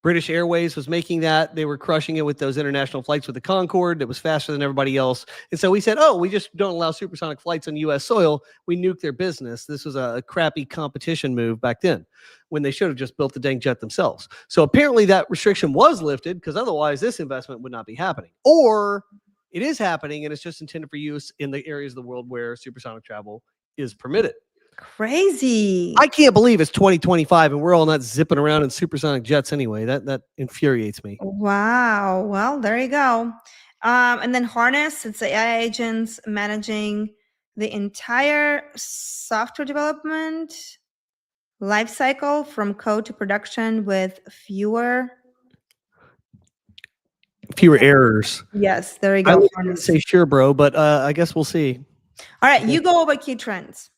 British Airways was making that. They were crushing it with those international flights with the Concorde. It was faster than everybody else. And so we said, we just don't allow supersonic flights on U.S. soil. We nuke their business. This was a crappy competition move back then when they should have just built the dang jet themselves. So apparently that restriction was lifted, because otherwise this investment would not be happening. Or it is happening and it's just intended for use in the areas of the world where supersonic travel is permitted. Crazy. I can't believe it's 2025 and we're all not zipping around in supersonic jets anyway. That infuriates me. Wow. Well, there you go. And then Harness, it's AI agents managing the entire software development life cycle from code to production with fewer errors. Yes, there you go. I would say sure, bro, but I guess we'll see. All right, you go over key trends.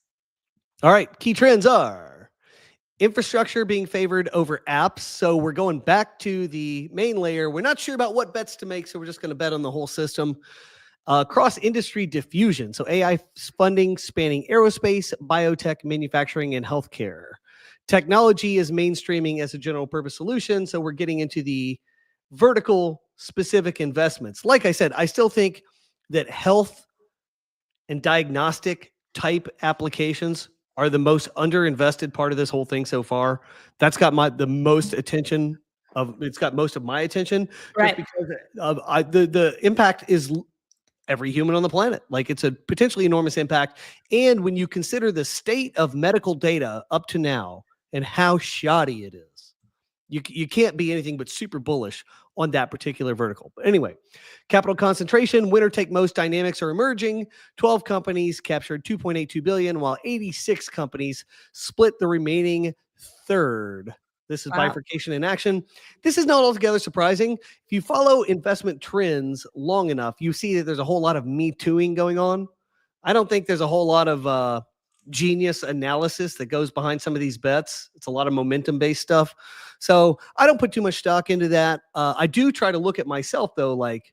All right, key trends are infrastructure being favored over apps. So we're going back to the main layer. We're not sure about what bets to make, so we're just going to bet on the whole system. Cross-industry diffusion. So AI funding spanning aerospace, biotech, manufacturing, and healthcare. Technology is mainstreaming as a general purpose solution. So we're getting into the vertical specific investments. Like I said, I still think that health and diagnostic type applications are the most underinvested part of this whole thing so far. That's got the most attention it's got most of my attention, right? Just because the impact is every human on the planet. Like, it's a potentially enormous impact. And when you consider the state of medical data up to now and how shoddy it is, you can't be anything but super bullish on that particular vertical. But anyway, capital concentration, winner take most dynamics are emerging. 12 companies captured $2.82 billion, while 86 companies split the remaining third. This is bifurcation in action. This is not altogether surprising. If you follow investment trends long enough, you see that there's a whole lot of Me Tooing going on. I don't think there's a whole lot of genius analysis that goes behind some of these bets. It's a lot of momentum-based stuff. So I don't put too much stock into that. I do try to look at myself, though, like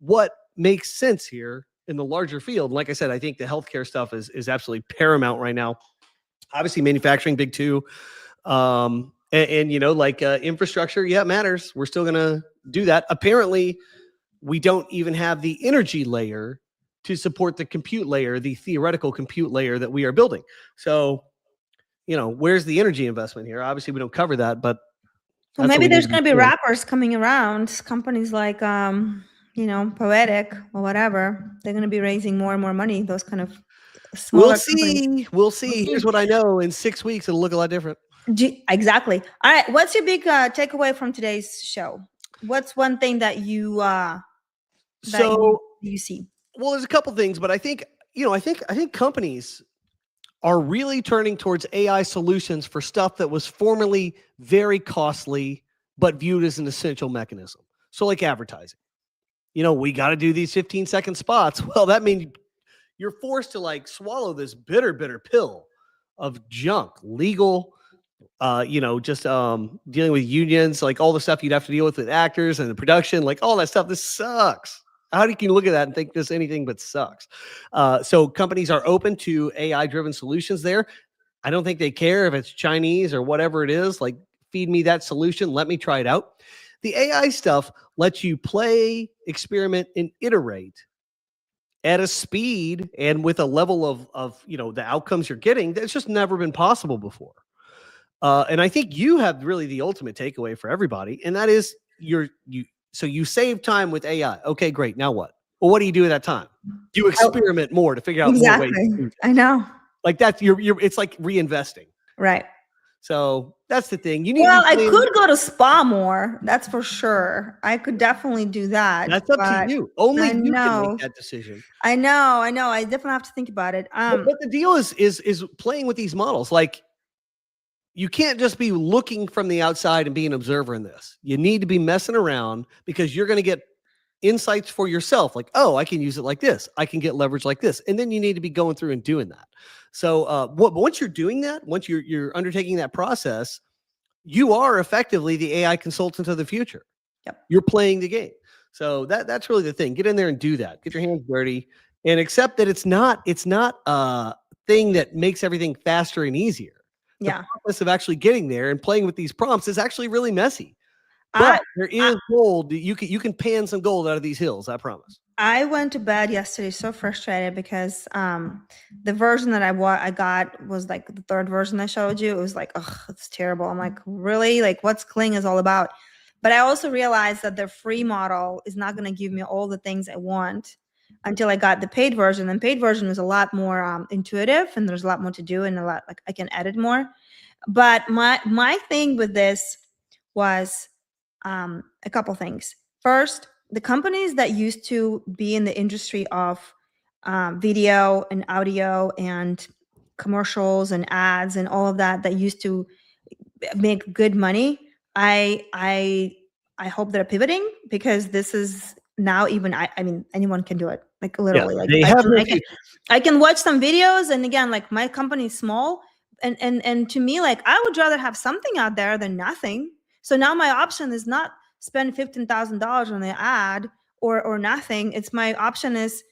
what makes sense here in the larger field. Like I said, I think the healthcare stuff is absolutely paramount right now. Obviously, manufacturing, big too. And infrastructure, it matters. We're still going to do that. Apparently, we don't even have the energy layer to support the compute layer, the theoretical compute layer that we are building. So, where's the energy investment here? Obviously, we don't cover that, but well, maybe there's going to be wrappers coming around. Companies like, Poetic or whatever, they're going to be raising more and more money. Those kind of smaller companies. We'll see. Here's what I know. In 6 weeks, it'll look a lot different. Exactly. All right. What's your big takeaway from today's show? What's one thing that you you see? Well, there's a couple things, but I think companies are really turning towards AI solutions for stuff that was formerly very costly, but viewed as an essential mechanism. So like advertising, we got to do these 15-second spots. Well, that means you're forced to swallow this bitter pill of junk, legal, dealing with unions, like all the stuff you'd have to deal with actors and the production, like all that stuff. This sucks. How can you look at that and think this anything but sucks? So companies are open to AI-driven solutions there. I don't think they care if it's Chinese or whatever it is. Like, feed me that solution. Let me try it out. The AI stuff lets you play, experiment, and iterate at a speed and with a level of the outcomes you're getting that's just never been possible before. And I think you have really the ultimate takeaway for everybody, and that is So you save time with AI. Okay, great. Now what? Well, what do you do at that time? You experiment more to figure out more ways to do things. I know. Like that's it's like reinvesting. Right. So that's the thing. You need Well, to I be could go to spa more. That's for sure. I could definitely do that. That's up to you. Only I you can know. make that decision. I know. I definitely have to think about it. But the deal is playing with these models. Like you can't just be looking from the outside and be an observer in this. You need to be messing around because you're going to get insights for yourself. Like, oh, I can use it like this. I can get leverage like this. And then you need to be going through and doing that. So once you're doing that, once you're undertaking that process, you are effectively the AI consultant of the future. Yep. You're playing the game. So that's really the thing. Get in there and do that. Get your hands dirty and accept that it's not a thing that makes everything faster and easier. The process of actually getting there and playing with these prompts is actually really messy. But there is gold. You can pan some gold out of these hills, I promise. I went to bed yesterday so frustrated because the version that I got was like the third version I showed you. It was like, oh, it's terrible. I'm like, really? Like, what's Kling is all about? But I also realized that the free model is not going to give me all the things I want until I got the paid version. And paid version is a lot more intuitive, and there's a lot more to do, and a lot like I can edit more. But my thing with this was a couple things. First, the companies that used to be in the industry of video and audio and commercials and ads and all of that used to make good money, I hope they're pivoting, because this is now even I mean anyone can do it, like literally. Yeah, like I can watch some videos, and again, like my company is small, and to me, like I would rather have something out there than nothing. So now my option is not spend $15,000 on the ad or nothing. It's my option is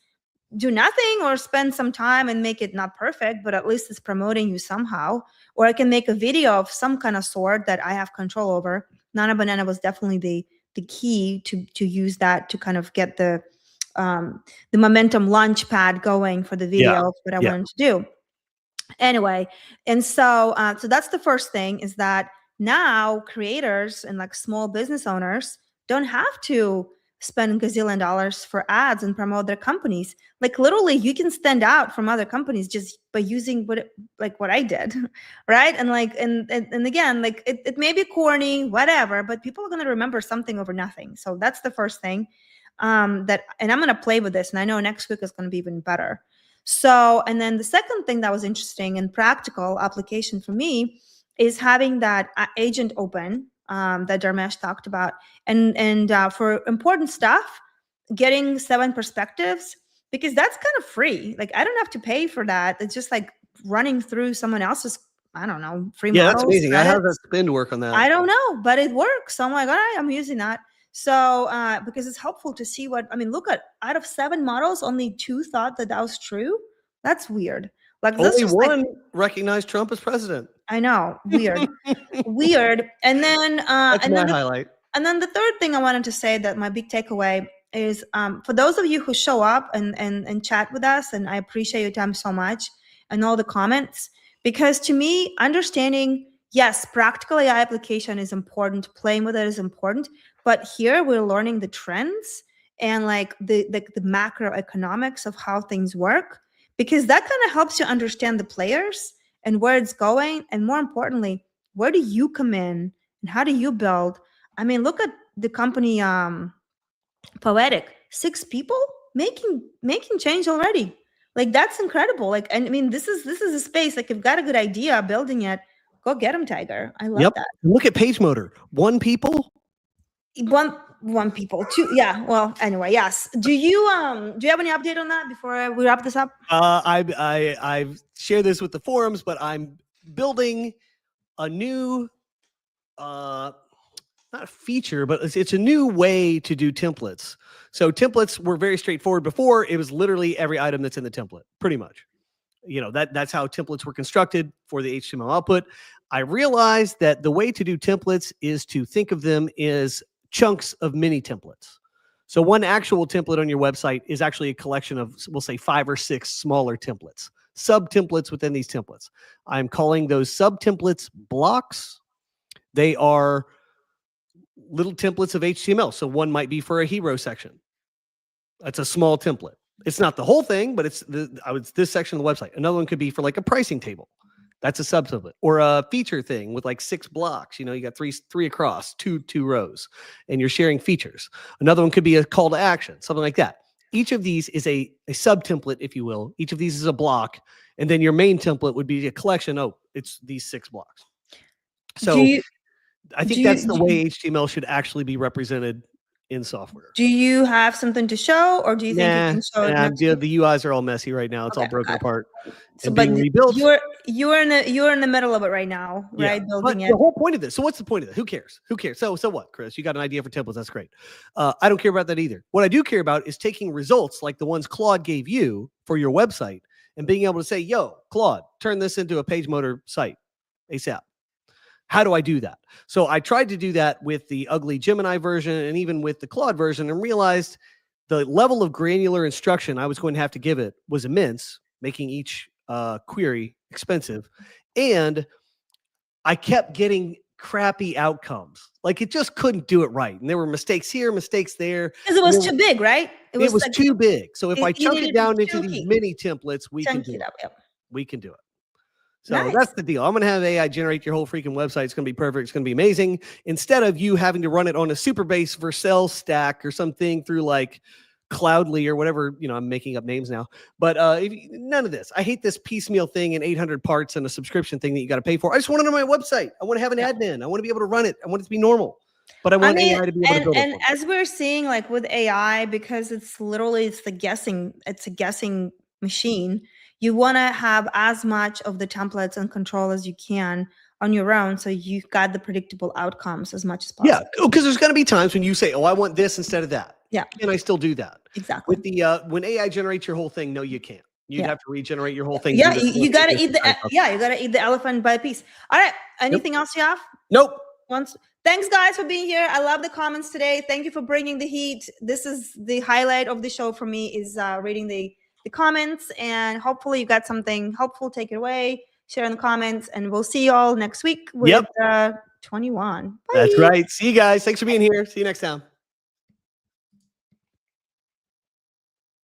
do nothing or spend some time and make it not perfect, but at least it's promoting you somehow. Or I can make a video of some kind of sort that I have control over. Nana Banana was definitely the key to use that to kind of get the momentum launch pad going for the video of what I wanted to do. Anyway, and so that's the first thing, is that now creators and like small business owners don't have to spend gazillion dollars for ads and promote their companies. Like literally you can stand out from other companies just by using what I did, right? And like and again, like it may be corny, whatever, but people are going to remember something over nothing. So that's the first thing and I'm going to play with this, and I know next week is going to be even better. So, and then the second thing that was interesting and practical application for me is having that agent open that Dharmesh talked about, and for important stuff, getting 7 perspectives, because that's kind of free. Like I don't have to pay for that. It's just like running through someone else's, I don't know, free models. That's amazing. I have that spin work on that. I don't know, but it works. So I'm like, all right, I'm using that. So because it's helpful to see look at, out of 7 models, only 2 thought that was true. That's weird. Like only one recognized Trump as president. I know, weird. Weird. And then that's my highlight. And then the third thing I wanted to say, that my big takeaway is for those of you who show up and chat with us, and I appreciate your time so much and all the comments, because to me, understanding, yes, practical AI application is important, playing with it is important, but here we're learning the trends and like the macroeconomics of how things work, because that kind of helps you understand the players and where it's going, and more importantly, where do you come in and how do you build? I mean, look at the company Poetic, 6 people making change already. Like that's incredible. Like, and I mean, this is a space, like you've got a good idea, building it, go get them, Tiger. I love that. Look at PageMotor. 1 people. One people, 2. Yeah. Well, anyway, yes. Do you have any update on that before we wrap this up? I've shared this with the forums, but I'm building a new not a feature, but it's a new way to do templates. So templates were very straightforward before. It was literally every item that's in the template, pretty much. That's how templates were constructed for the HTML output. I realized that the way to do templates is to think of them as chunks of mini templates. So one actual template on your website is actually a collection of, we'll say, 5 or 6 smaller templates, sub-templates within these templates. I'm calling those sub-templates blocks. They are little templates of HTML. So one might be for a hero section. That's a small template. It's not the whole thing, but it's this section of the website. Another one could be for like a pricing table. That's a sub-template, or a feature thing with like 6 blocks. You got three across, two rows, and you're sharing features. Another one could be a call to action, something like that. Each of these is a sub-template, if you will. Each of these is a block, and then your main template would be a collection. Oh, it's these 6 blocks. So I think that's the way HTML should actually be represented in software. Do you have something to show, or do you think you can show it next week? The UIs are all messy right now. It's all broken apart. So, but you're in the middle of it right now, right? Yeah. Building it. The whole point of this. So what's the point of this? Who cares? Who cares? So what, Chris? You got an idea for templates? That's great. I don't care about that either. What I do care about is taking results like the ones Claude gave you for your website and being able to say, "Yo, Claude, turn this into a PageMotor site ASAP." How do I do that? So I tried to do that with the ugly Gemini version and even with the Claude version, and realized the level of granular instruction I was going to have to give it was immense, making each query expensive. And I kept getting crappy outcomes. Like, it just couldn't do it right. And there were mistakes here, mistakes there. Because it was too big, right? It was like, too big. So if I chunk it down into these mini templates, we can do it. We can do it. So that's the deal. I'm going to have AI generate your whole freaking website. It's going to be perfect. It's going to be amazing. Instead of you having to run it on a Superbase Vercel stack or something through like Cloudly or whatever, I'm making up names now. But none of this. I hate this piecemeal thing in 800 parts and a subscription thing that you got to pay for. I just want it on my website. I want to have an admin. I want to be able to run it. I want it to be normal. But I want AI to be able to build it. And as we're seeing, like with AI, because it's a guessing machine. You want to have as much of the templates and control as you can on your own, so you've got the predictable outcomes as much as possible. Yeah, because there's going to be times when you say, "Oh, I want this instead of that." Yeah, can I still do that? Exactly. With the when AI generates your whole thing, no, you can't. You'd have to regenerate your whole thing. Yeah, you got to eat the elephant by a piece. All right. Anything else you have? Nope. Thanks, guys, for being here. I love the comments today. Thank you for bringing the heat. This is the highlight of the show for me, is reading the comments, and hopefully you got something helpful. Take it away, share in the comments, and we'll see you all next week with 21. Bye. That's right. See you guys. Thanks for being here. See you next time.